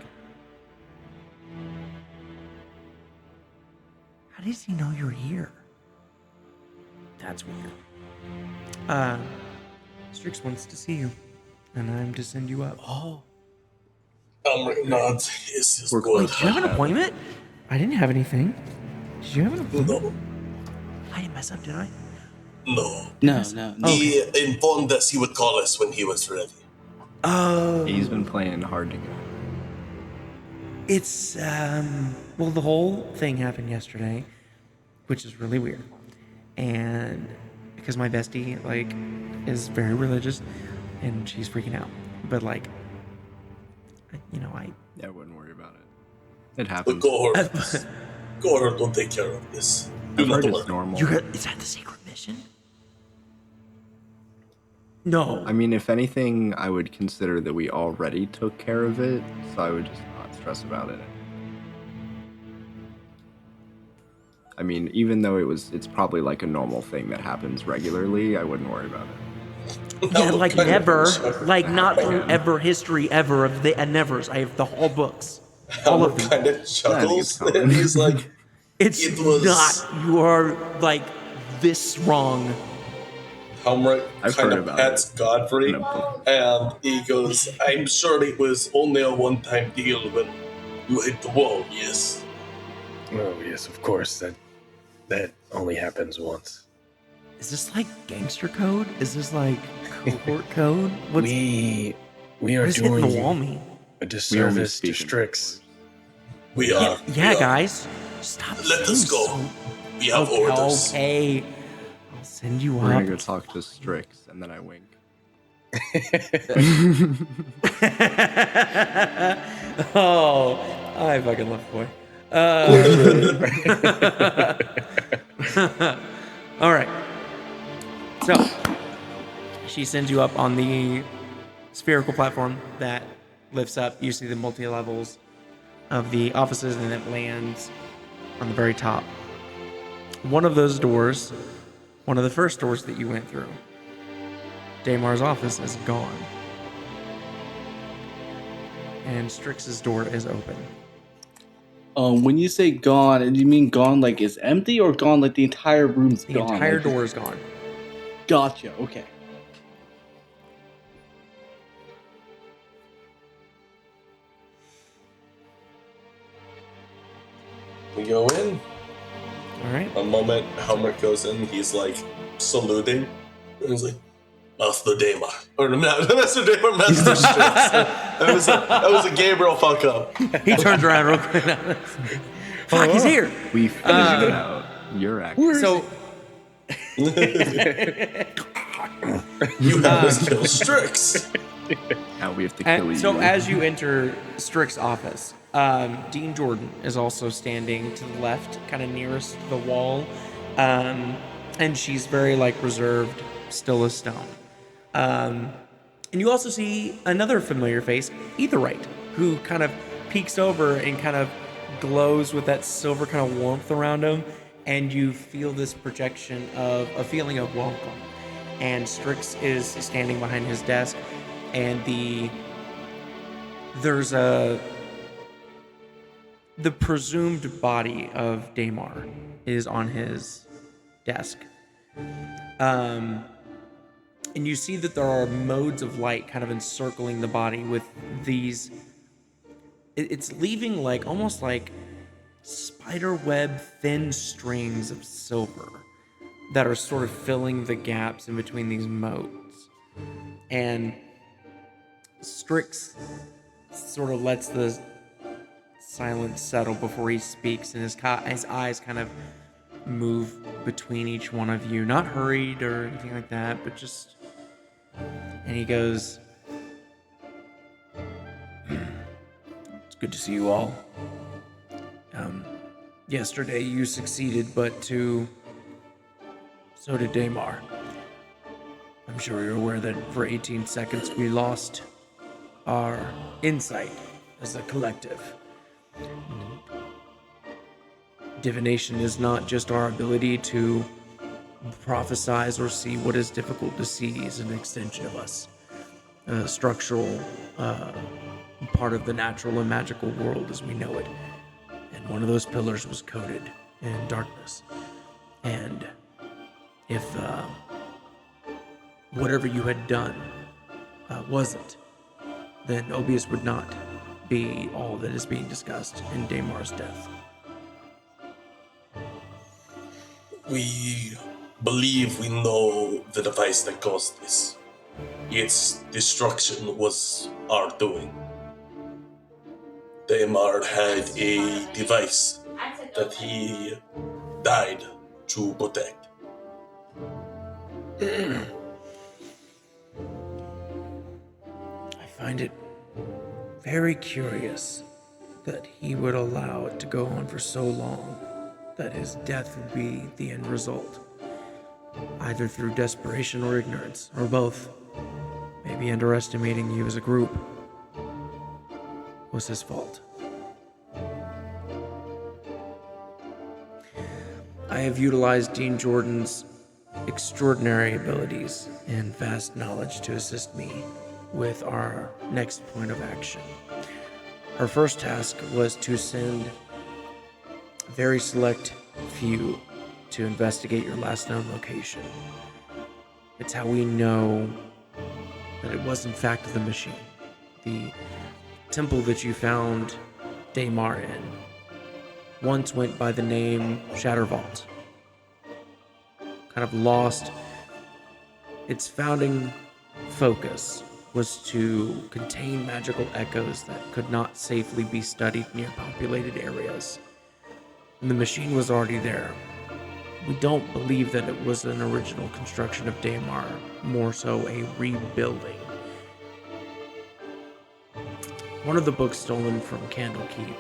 how does he know you're here? That's weird. Strix wants to see you, and I'm to send you up. Oh. Helmirk nods. This is We're good. Wait, did you have an appointment? I didn't have anything. Did you have an appointment? No, I didn't mess up, did I? no. No. He informed us he would call us when he was ready. Oh, He's been playing hard to get. it's well, the whole thing happened yesterday, which is really weird, and because my bestie like is very religious, and she's freaking out, but like, you know, Yeah, I wouldn't worry about it. It The happens. Cohort will take care of this. Do I've not heard it's worry. normal. is that the secret mission? No. I mean, if anything, I would consider that we already took care of it, so I would just not stress about it. I mean, even though it's probably like a normal thing that happens regularly, I wouldn't worry about it. Yeah, Helmirk like kind of never, chuckles. like not through ever history ever of the Nevers. I have the whole books, all of Helmirk them. kind of chuckles, coming. and he's like, It's It was- not. You are like this wrong. Helmirk I've kind heard of about pets Godfrey, In a book. and he goes, I'm sure it was only a one-time deal when you hit the wall, yes. Oh yes, of course. That only happens once. Is this like gangster code? Is this like cohort code? What's We what are does hitting doing the wall you mean? a disservice to speak in Strix. We are. Yeah, we are. guys, stop. Let us saying go. so- We have orders. Okay, I'll send you We're gonna up. go talk to Strix, and then I wink. Oh, I fucking love boy. All right. So she sends you up on the spherical platform that lifts up. You see the multi levels of the offices, and it lands on the very top. One of those doors, one of the first doors that you went through, Damar's office is gone. And Strix's door is open. When you say gone, and you mean gone like it's empty, or gone like the entire room's The gone? entire like, door is gone. Gotcha. Okay. We go in. All right. A moment, Helmirk goes in. He's like saluting. And he's like, Master Damar. Or no, Master Damar, Master Strix. that was a Gabriel fuck up. He turns around real quick. Fuck, he's here. We figured it out. You're acting. So You have us kill Strix. Now we have to kill you. so as you enter Strix's office, Dean Jordan is also standing to the left, kind of nearest the wall, and she's very like reserved, still as stone. And you also see another familiar face, Aetherwright, who kind of peeks over and kind of glows with that silver kind of warmth around him, and you feel this projection of a feeling of welcome. and Strix is standing behind his desk, and there's the presumed body of Daymar is on his desk. And you see that there are modes of light kind of encircling the body with these. It's leaving like almost like spiderweb thin strings of silver that are sort of filling the gaps in between these modes. And Strix sort of lets the silence settle before he speaks, and his eyes kind of move between each one of you, not hurried or anything like that, but just. And he goes, "It's good to see you all. Yesterday you succeeded, but so did Daymar. I'm sure you're aware that for 18 seconds we lost our insight as a collective. Divination is not just our ability to prophesize or see what is difficult to see is an extension of us. A structural part of the natural and magical world as we know it. And one of those pillars was coated in darkness. And if whatever you had done wasn't, then Obius would not be all that is being discussed in Daymar's death." We believe we know the device that caused this. Its destruction was our doing. Daymar had a device that he died to protect. I find it very curious that he would allow it to go on for so long, that his death would be the end result, either through desperation or ignorance, or both. Maybe underestimating you as a group was his fault. I have utilized Dean Jordan's extraordinary abilities and vast knowledge to assist me with our next point of action. Our first task was to send a very select few to investigate your last known location. It's how we know that it was in fact the machine. The temple that you found Daymar in once went by the name Shatter Vault. Kind of lost. Its founding focus was to contain magical echoes that could not safely be studied near populated areas. And the machine was already there. We don't believe that it was an original construction of Daymar, more so a rebuilding. One of the books stolen from Candlekeep,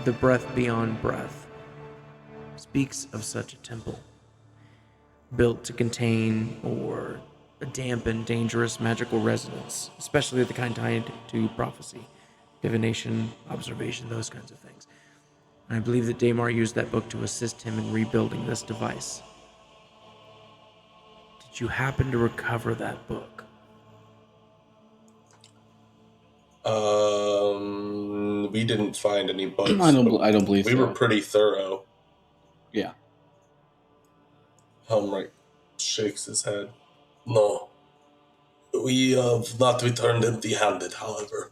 The Breath Beyond Breath, speaks of such a temple, built to contain or dampen dangerous magical resonance, especially the kind tied to prophecy, divination, observation, those kinds of things. And I believe that Daymar used that book to assist him in rebuilding this device. Did you happen to recover that book? We didn't find any bugs. I don't believe we so. were pretty thorough. Yeah. Helmirk shakes his head. No. We have not returned empty-handed, however.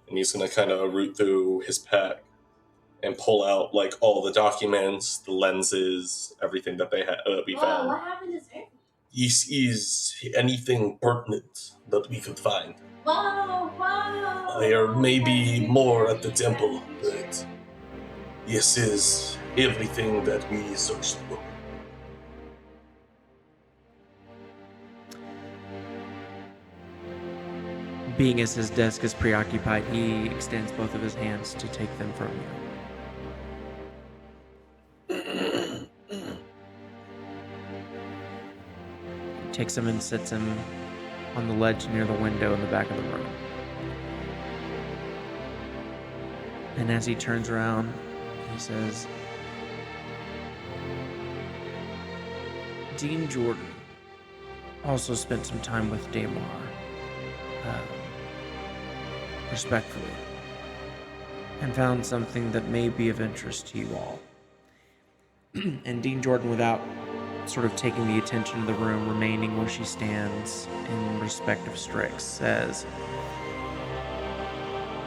And he's going to kind of root through his pack and pull out, like, all the documents, the lenses, everything that we found. What happened to Zerk? Is anything pertinent that we could find. Whoa! There may be more at the temple, but this is everything that we searched for. Being as his desk is preoccupied, he extends both of his hands to take them from you. He takes them and sits him on the ledge near the window in the back of the room. And as he turns around, he says, "Dean Jordan, also spent some time with Damar, respectfully, and found something that may be of interest to you all. And Dean Jordan, without sort of taking the attention of the room, remaining where she stands in respect of Strix, says,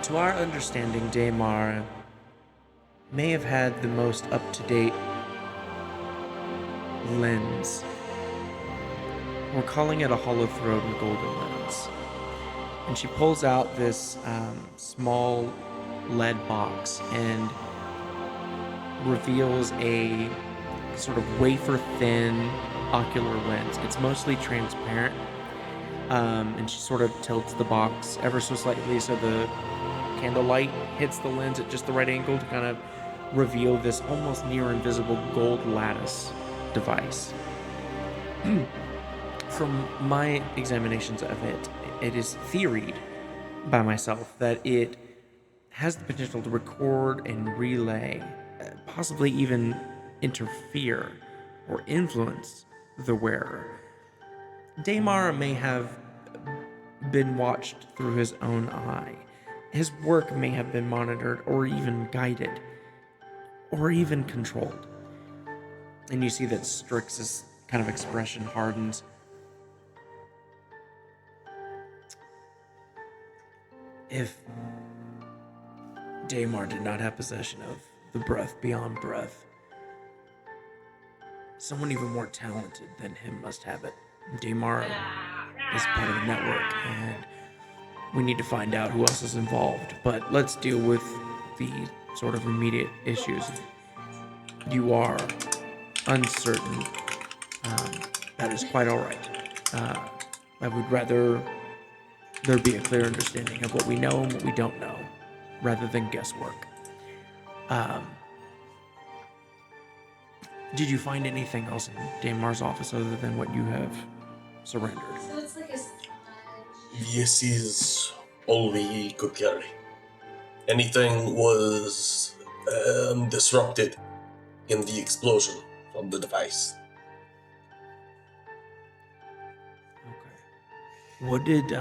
to our understanding, Damar may have had the most up-to-date lens. We're calling it a hollow-throated golden lens. And she pulls out this small lead box and reveals a sort of wafer-thin ocular lens. It's mostly transparent, and she sort of tilts the box ever so slightly so the candlelight hits the lens at just the right angle to kind of reveal this almost near invisible gold lattice device. From my examinations of it, it is theoried by myself that it has the potential to record and relay, possibly even interfere or influence the wearer. Damar may have been watched through his own eye. His work may have been monitored or even guided or even controlled. And you see that Strix's kind of expression hardens. If Damar did not have possession of the breath beyond breath, someone even more talented than him must have it. Damar is part of the network, and we need to find out who else is involved. But let's deal with the sort of immediate issues. You are uncertain. That is quite all right. I would rather there be a clear understanding of what we know and what we don't know, rather than guesswork. Did you find anything else in Damar's office other than what you have surrendered? So it's like a sludge. This is all we could carry. Anything was disrupted in the explosion from the device. Okay. What did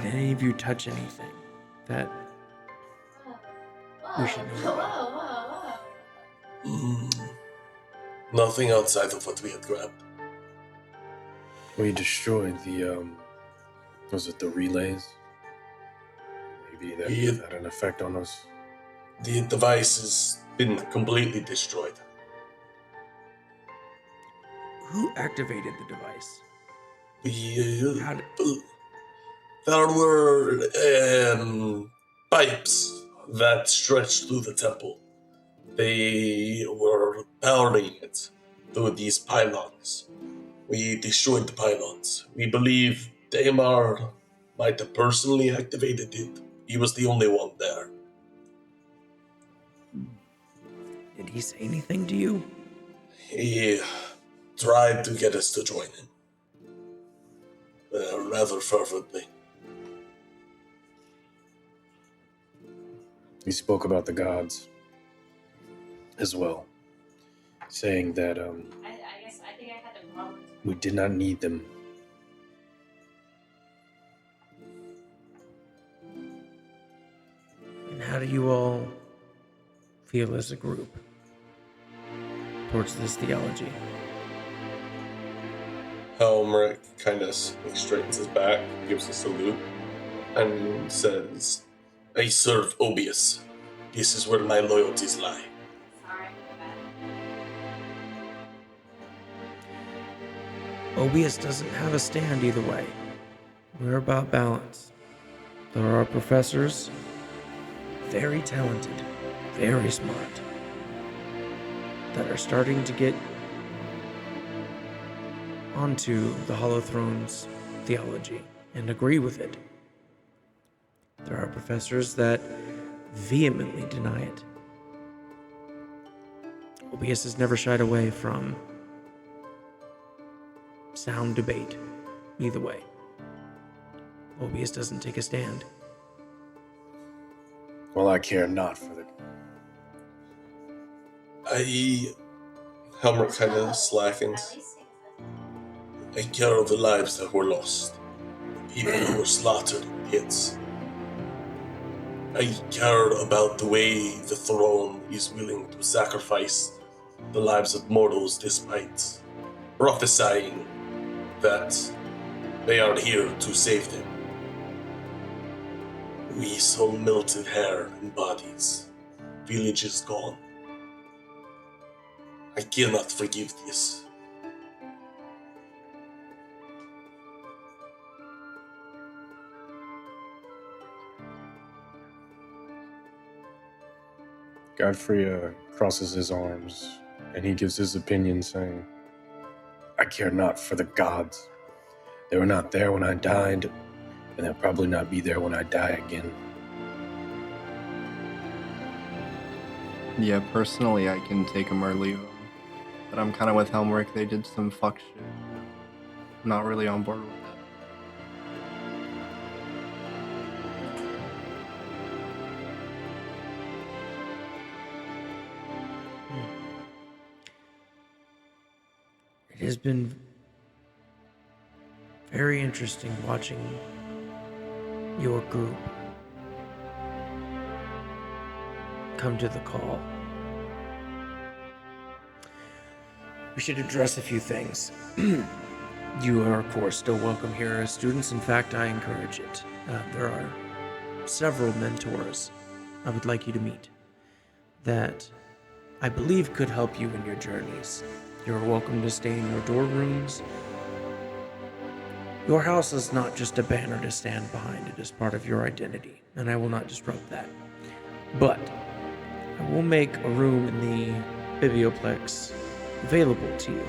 any of you touch anything that Whoa, we should know about? whoa. Nothing outside of what we had grabbed. We destroyed the, was it the relays? Maybe that had an effect on us. The device has been completely destroyed. Who activated the device? How did... There were pipes that stretched through the temple. They were powering it through these pylons. We destroyed the pylons. We believe Damar might have personally activated it. He was the only one there. Did he say anything to you? He tried to get us to join him. Rather fervently. He spoke about the gods as well, saying that I guess I think I had a problem. we did not need them. And how do you all feel as a group towards this theology? Helmirk kind of straightens his back, gives a salute, and says, I serve Obius. This is where my loyalties lie. Sorry, Obius doesn't have a stand either way. We're about balance. There are professors, very talented, very smart, that are starting to get onto the Hollow Throne's theology and agree with it. There are professors that vehemently deny it. Obius has never shied away from sound debate, either way. Obius doesn't take a stand. Well, I care not for the... Helmirk kind of slackens. I care of the lives that were lost, the people who were slaughtered in pits. I care about the way the throne is willing to sacrifice the lives of mortals despite prophesying that they are here to save them. We saw melted hair and bodies, villages gone. I cannot forgive this. Godfrey crosses his arms and he gives his opinion, saying, I care not for the gods. They were not there when I died, and they'll probably not be there when I die again. Yeah, personally, I can take them or leave them. But I'm kind of with Helmirk. They did some fuck shit. I'm not really on board with that. It has been very interesting watching your group come to the call. We should address a few things. You are, of course, still welcome here as students. In fact, I encourage it. There are several mentors I would like you to meet that I believe could help you in your journeys. You're welcome to stay in your dorm rooms. Your house is not just a banner to stand behind. It is part of your identity, and I will not disrupt that. But I will make a room in the Biblioplex available to you.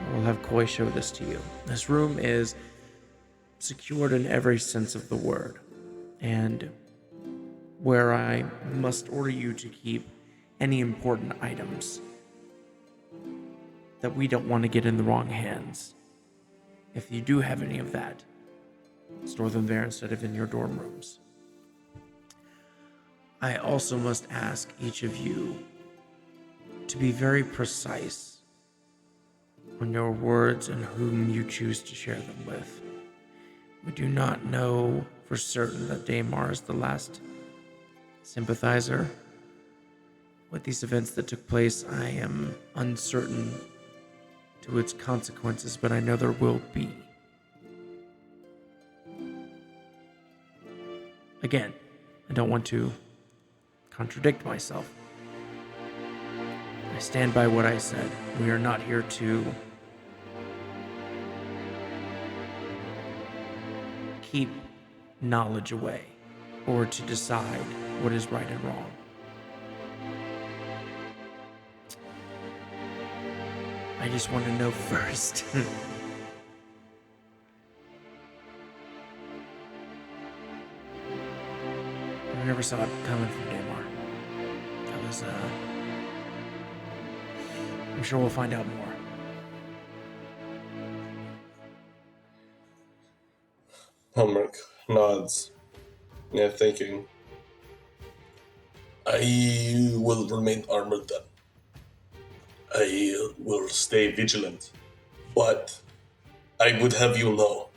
I will have Koi show this to you. This room is secured in every sense of the word, and where I must order you to keep any important items that we don't want to get in the wrong hands. If you do have any of that, store them there instead of in your dorm rooms. I also must ask each of you to be very precise on your words and whom you choose to share them with. We do not know for certain that Daymar is the last sympathizer. With these events that took place, I am uncertain to its consequences, but I know there will be. Again, I don't want to contradict myself. I stand by what I said. We are not here to keep knowledge away or to decide what is right and wrong. I just want to know first. I never saw it coming from Daymar. That was, I'm sure we'll find out more. Helmirk nods. Yeah, thinking. I will remain armored then. I will stay vigilant. But I would have you know,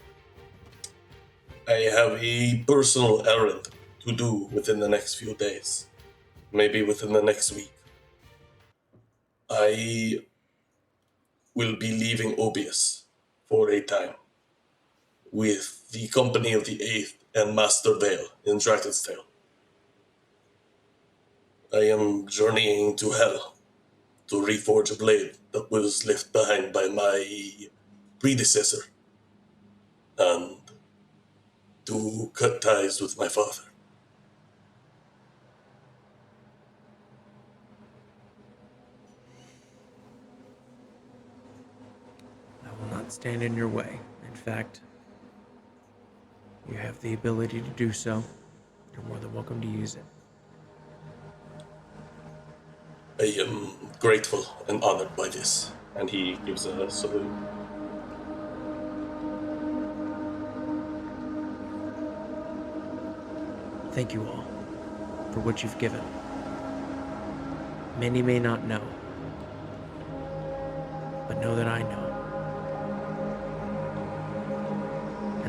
I have a personal errand to do within the next few days. Maybe within the next week. I will be leaving Obius for a time with the company of the Eighth and Master Vale in Dragon's Tail. I am journeying to Hell to reforge a blade that was left behind by my predecessor and to cut ties with my father. I will not stand in your way. In fact, you have the ability to do so. You're more than welcome to use it. I am grateful and honored by this. And he gives a salute. Thank you all for what you've given. Many may not know, but know that I know.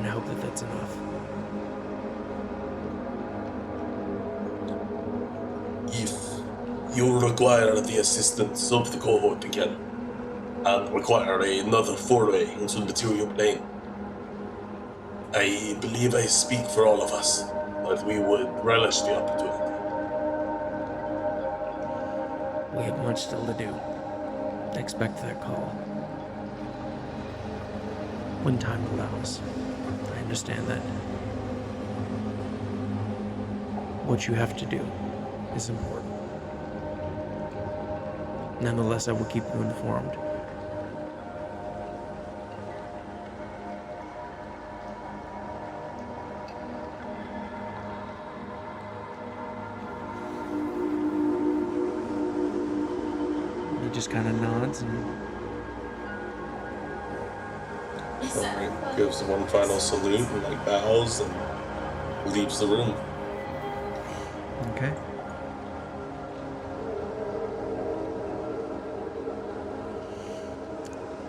and hope that that's enough. If you require the assistance of the cohort again, and require another foray into the material plane, I believe I speak for all of us, that we would relish the opportunity. We have much still to do. Expect that call. When time allows. I understand that what you have to do is important. Nonetheless, I will keep you informed. He just kind of nods and Helmirk gives one final salute and bows and leaves the room. okay.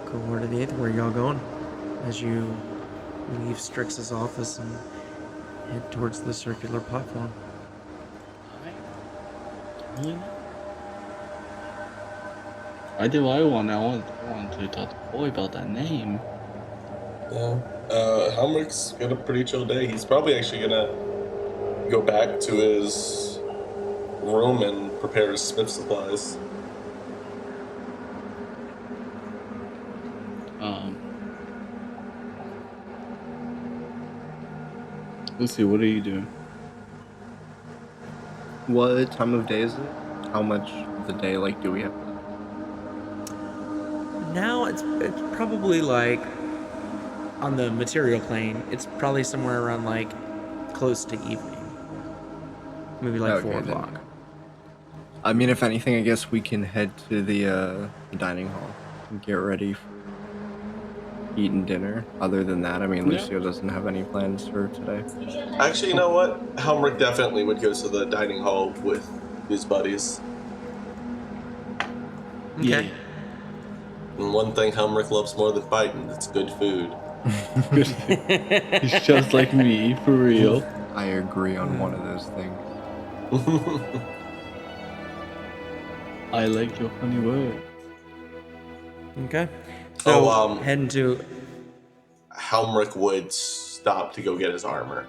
Cohort of the Eighth, where y'all going? As you leave Strix's office and head towards the circular platform. I did what I want. I want to talk to the boy about that name. Yeah. Helmirk's got a pretty chill day. He's probably actually gonna go back to his room and prepare his smith supplies. Let's see, what are you doing? What time of day is it? How much of the day do we have? Now it's probably on the material plane, it's probably somewhere around close to evening. Maybe 4 then- o'clock. I mean, if anything, I guess we can head to the dining hall and get ready for eating dinner. Other than that, I mean, Yeah. Lucio doesn't have any plans for today. Actually, you know what? Helmirk definitely would go to the dining hall with his buddies. Okay. And one thing Helmirk loves more than fighting, it's good food. He's just like me, for real. I agree on one of those things. I like your funny words. Okay. So, Oh, heading to... Helmirk would stop to go get his armor.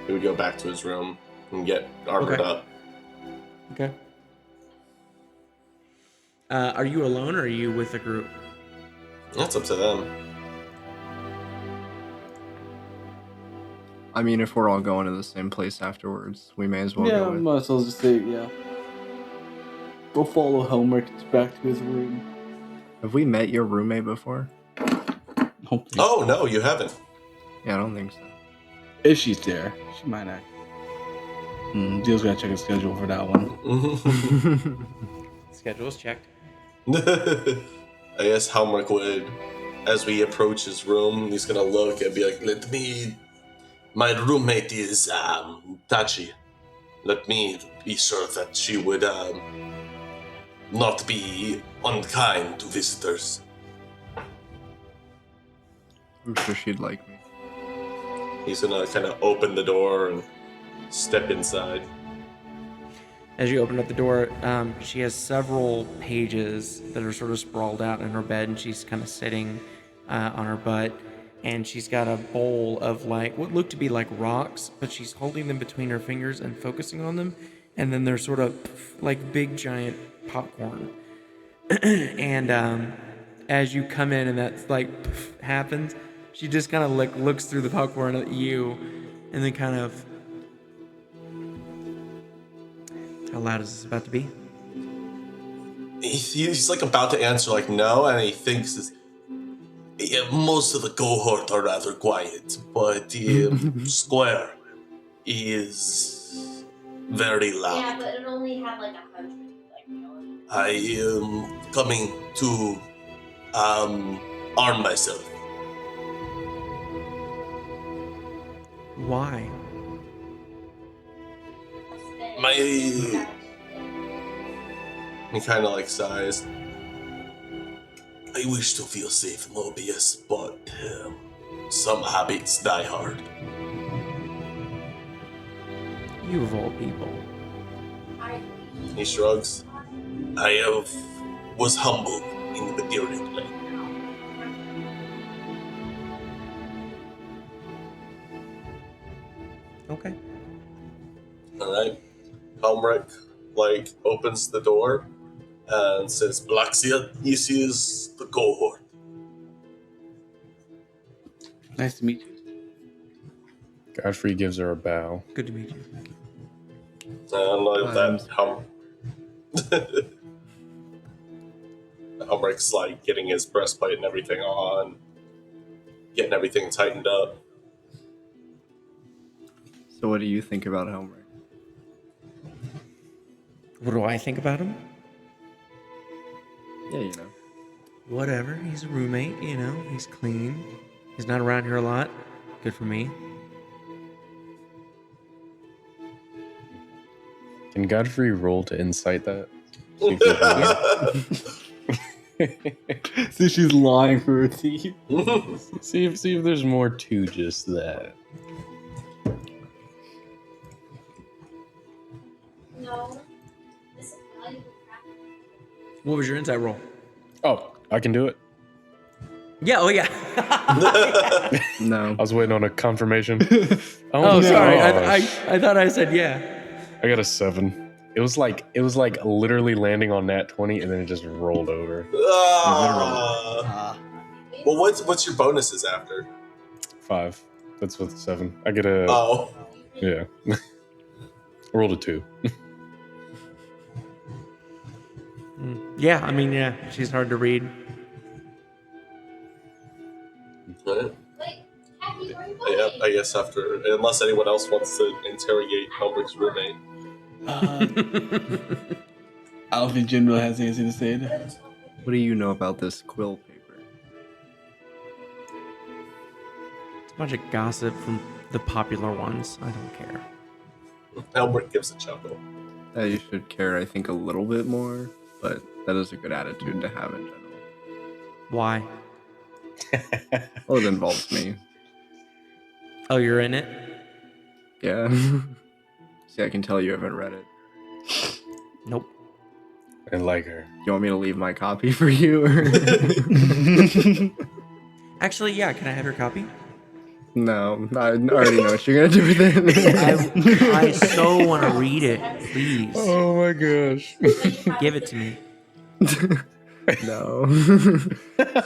He would go back to his room and get armored Okay. up. Okay. Are you alone or are you with a group? That's up to them. I mean, if we're all going to the same place afterwards, we may as well Yeah, go with. might as well just say, yeah. We'll follow Helmirk back to his room. Have we met your roommate before? Hopefully. Oh, no, you haven't. Yeah, I don't think so. If she's there, she might not. Deal's gotta check his schedule for that one. Schedule is checked. I guess Helmirk would, as we approach his room, he's gonna look and be like, my roommate is, Tachi. Let me be sure that she would, not be unkind to visitors. I'm sure she'd like me. He's gonna kind of open the door and step inside. As you open up the door, she has several pages that are sort of sprawled out in her bed, and she's kind of sitting on her butt, and she's got a bowl of what look to be like rocks, but she's holding them between her fingers and focusing on them, and then they're sort of like big giant popcorn. And as you come in and that happens, she just kind of looks through the popcorn at you, and then kind of... How loud is this about to be? He's about to answer no, and he thinks most of the cohort are rather quiet, but Square is very loud. Yeah, but it only had 100. I am coming to arm myself. Why? He kind of sighs. I wish to feel safe in Mobius, but Some habits die hard. You of all people. He shrugs. Was humble in the material plane. Okay. Alright. Helmirk, opens the door and says, Blaxia, this is the cohort. Nice to meet you. Godfrey gives her a bow. Good to meet you. And like that, Helmirk's getting his breastplate and everything on, getting everything tightened up. So what do you think about Helmirk? What do I think about him? Yeah, you know. Whatever. He's a roommate, He's clean. He's not around here a lot. Good for me. Can Godfrey roll to incite that? See, she's lying for her teeth. see if there's more to just that. No. This is valuable practice. What was your insight roll? Oh, I can do it. Yeah, oh yeah. No. I was waiting on a confirmation. Oh, sorry. gosh. I thought I said yeah. I got a 7. It was like literally landing on nat 20 and then it just rolled over. Well, what's your bonuses after? 5. That's with 7. I get a Oh. yeah. I rolled a 2. Yeah, I mean, yeah. She's hard to read. Right. Wait, Happy, where are you Yeah, going? I guess after, unless anyone else wants to interrogate Helmirk's roommate. I don't think Jin really has anything to say. What do you know about this quill paper? It's a bunch of gossip from the popular ones. I don't care. Helmirk gives a chuckle. You should care, I think, a little bit more, but that is a good attitude to have in general. Why? Well, it involves me. Oh, you're in it? Yeah. See, I can tell you haven't read it. Nope. I like her. You want me to leave my copy for you? Or? Actually, yeah. Can I have your copy? No, I already know what you're gonna do with it. I so want to read it. Please. Oh my gosh. Give it to me. No.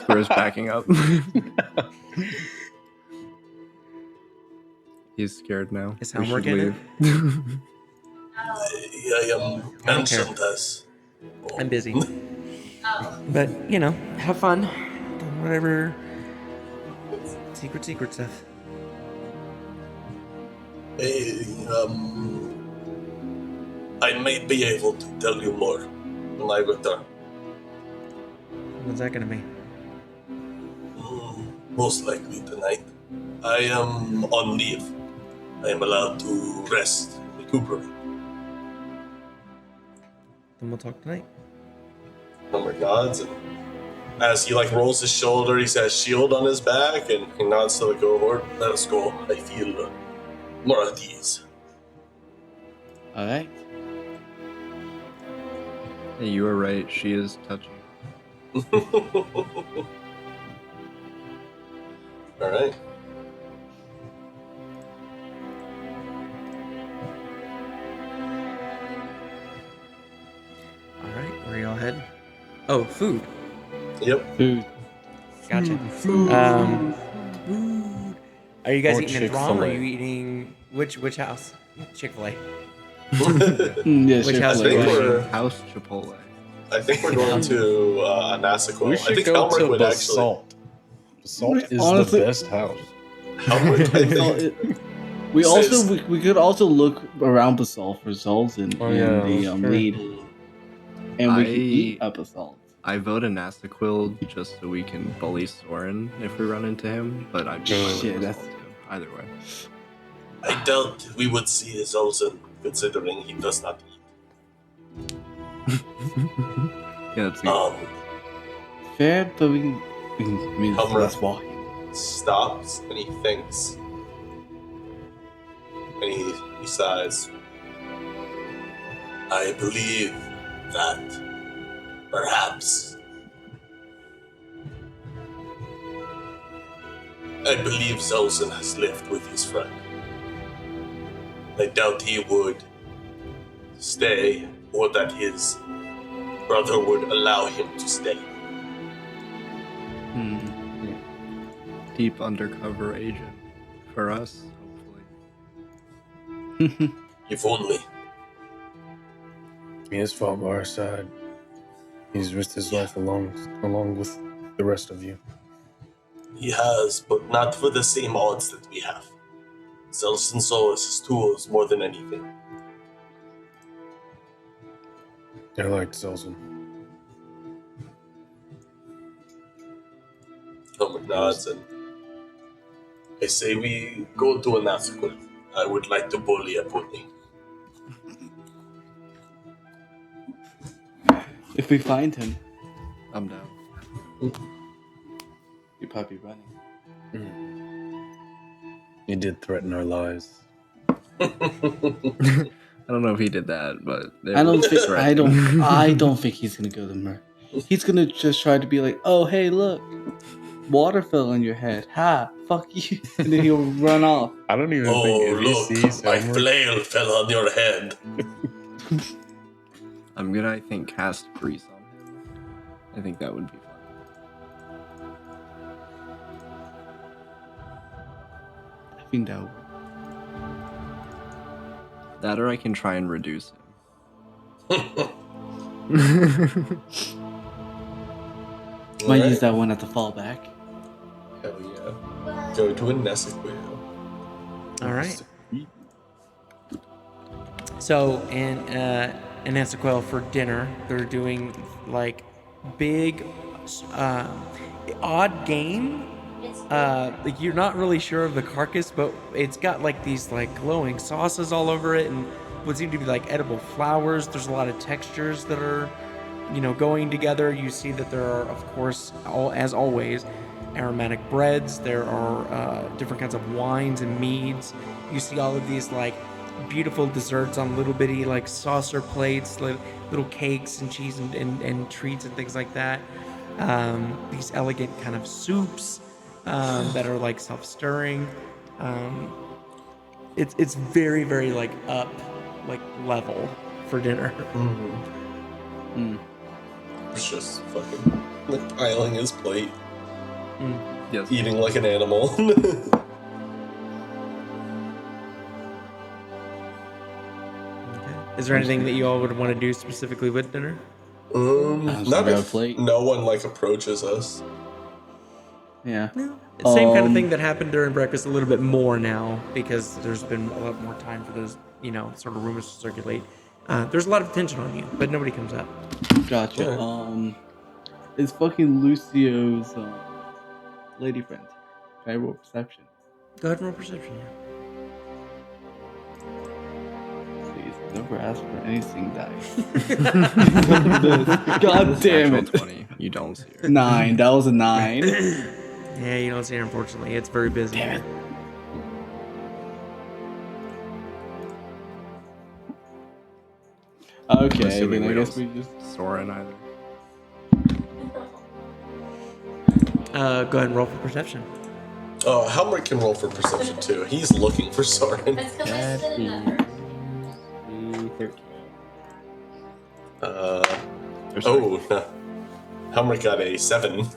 Square's backing up. He's scared now. Is We Helmirk should in it? leave. I am mentioned as. I'm busy. Oh. But, have fun. Whatever. Secret stuff. I may be able to tell you more when I return. What's that gonna be? Most likely tonight. I am on leave. I am allowed to rest and recuperate. Then we'll talk tonight. Helmirk nods, and as he rolls his shoulder, he says shield on his back, and he nods to the cohort. Let us go. I feel more at ease. Alright. Hey, you were right. She is touching. All right. All right, where y'all head? Oh, food. Yep. Food. Gotcha. Food. Are you guys Or eating in Throm, or are Chick-fil-A. you eating which house? Chick-fil-A. Yes, Which house I think Chick-fil-A. we're. House Chipotle. I think we're going to Anasaquil. We I should think go Helmirk to would Basalt. Basalt is Honestly- the best house. Helmirk, I So think. we Says- also we could also look around Basalt for Xalzin Oh, and yeah, the that's true. lead, and we can I- eat at Basalt. I vote Anastaquil just so we can bully Soren if we run into him, but I'd be fine with Shit, Basalt that's- too. Either way. I doubt we would see his Xalzin, considering he does not eat. Yeah, that's good. Fair, but we can I mean, Helmirk. let's walk. stops and he thinks. And he sighs. I believe that perhaps. I believe Xalzin has left with his friend. I doubt he would stay or that his brother would allow him to stay. Deep undercover agent for us, hopefully. If only. He has fought by our side. He's risked his life along with the rest of you. He has, but not for the same odds that we have. Xalzin saw us as tools more than anything. I liked Xalzin. Helmirk nods and I say we go to an Aetherwright. I would like to bully a pudding. If we find him, I'm down. you'd probably be running. He did threaten our lives. I don't know if he did that, but I don't think he's gonna go to Mer. He's gonna just try to be like, oh hey look, water fell on your head. Ha, fuck you. And then he'll run off. I don't even Oh, think if he look, sees my Helmirk, flail fell on your head. I'm gonna, I think, cast Freeze on him. I think that would be fun. I think that would. That or I can try and reduce him. Might Alright. use that one at the fallback. Hell yeah. Go to a Nessiquil. All right. So, in Essequel for dinner, they're doing like big, odd game. Like you're not really sure of the carcass, but it's got like these like glowing sauces all over it, and what seem to be like edible flowers. There's a lot of textures that are, going together. You see that there are, of course, as always, aromatic breads. There are different kinds of wines and meads. You see all of these like beautiful desserts on little bitty like saucer plates, little cakes and cheese and treats and things like that. These elegant kind of soups that are like self-stirring. It's very, very like up like level for dinner. It's just fucking like piling his plate, Yes. eating like an animal. Is there anything that you all would want to do specifically with dinner? Not grab a if plate. no one like approaches us. Yeah. Same kind of thing that happened during breakfast, a little bit more now because there's been a lot more time for those, sort of rumors to circulate. There's a lot of attention on you, but nobody comes up. Gotcha. Yeah. It's fucking Lucio's lady friend. Can I roll perception? Go ahead and roll perception. Please, never ask for anything dice. God damn it. 20. You don't see her. 9. That was a 9. Yeah, you don't see her, unfortunately. It's very busy. Damn it. Okay, Assuming then I we guess don't we just. Soren either. Go ahead and roll for perception. Oh, Helmirk can roll for perception too. He's looking for Soren. That's because I stood in that. Oh, no. Helmirk got a 7.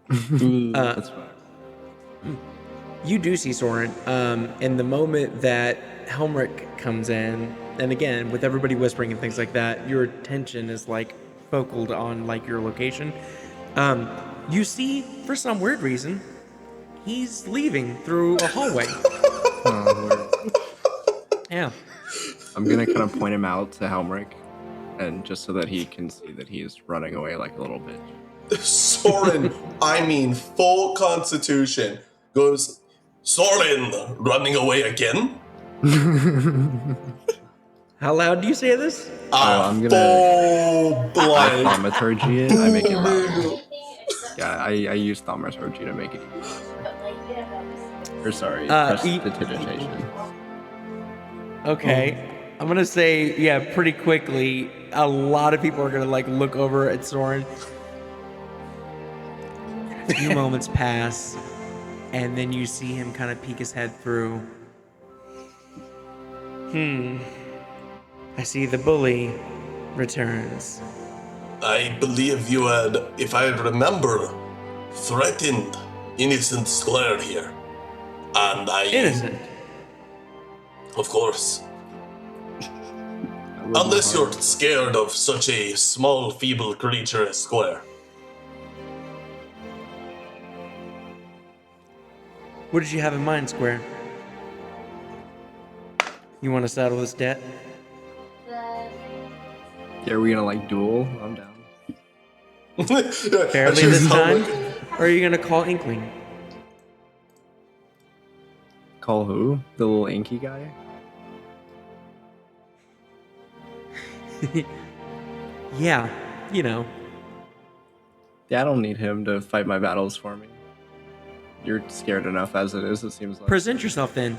That's fine. You do see Soren. In the moment that Helmirk comes in, and again, with everybody whispering and things like that, your attention is like focused on like your location. You see, for some weird reason, he's leaving through a hallway. Yeah. I'm gonna kind of point him out to Helmirk, and just so that he can see that he is running away like a little bitch. Soren, I mean full constitution, goes, Soren, running away again? How loud do you say this? I'm gonna Full blind. thaumaturgy it. I make it loud. Anything except Yeah, I used thaumaturgy to make it easy. But like, you know, Or sorry, eat- prestidigitation. Okay. I'm gonna say, yeah, pretty quickly, a lot of people are gonna like look over at Soren. A few moments pass, and then you see him kind of peek his head through. I see the bully returns. I believe you had, if I remember, threatened innocent square here. And I... Innocent. Of course. Unless you're scared of such a small, feeble creature as Square. What did you have in mind, Square? You want to settle this debt? Yeah, are we gonna like duel? I'm down. Fairly this time? Or are you gonna call Inkling? Call who? The little inky guy? Yeah, you know. Yeah, I don't need him to fight my battles for me. You're scared enough as it is, it seems like. Present yourself then.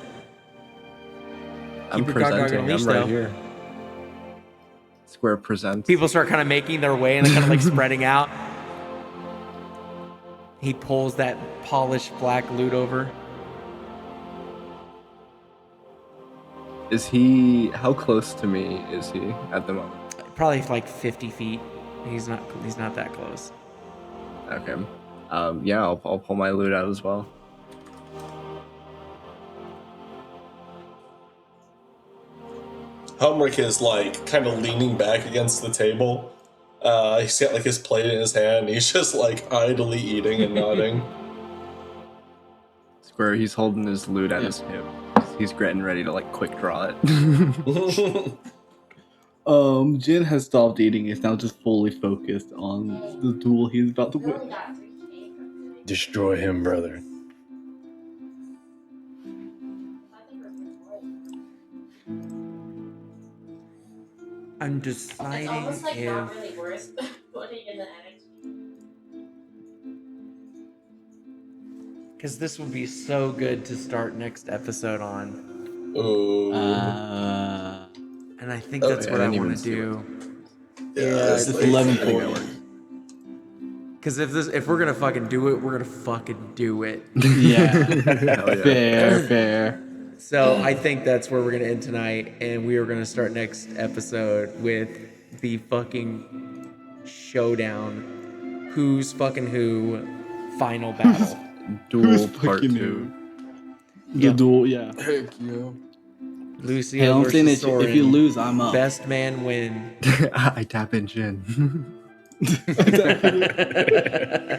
I'm keep your guard dog on a presenting. leash, I'm right though. here. Square presents. People start kind of making their way and kind of like spreading out. He pulls that polished black loot over. Is he? How close to me is he at the moment? Probably like 50 feet. He's not that close. Okay. Yeah, I'll pull my loot out as well. Helmirk is like kind of leaning back against the table. He's got like his plate in his hand. He's just like idly eating and nodding. Square, he's holding his loot at his hip. He's getting ready to like quick draw it. Jin has stopped eating. Is now just fully focused on the duel he's about to win. Destroy him, brother. I'm It's deciding almost like if not really worth putting in the energy. because this would be so good to start next episode on, Ooh. and I think that's what I want to do. It's like- 11:40. Because if we're gonna fucking do it, we're gonna fucking do it. Yeah. Hell yeah. Fair. So I think that's where we're gonna end tonight, and we are gonna start next episode with the fucking showdown. Who's fucking who? Final battle. Duel part fucking 2. The duel, yeah. Heck yeah. Lucio Hey, I'm saying versus that if Soren. you lose, I'm up. Best man win. I tap in Jin.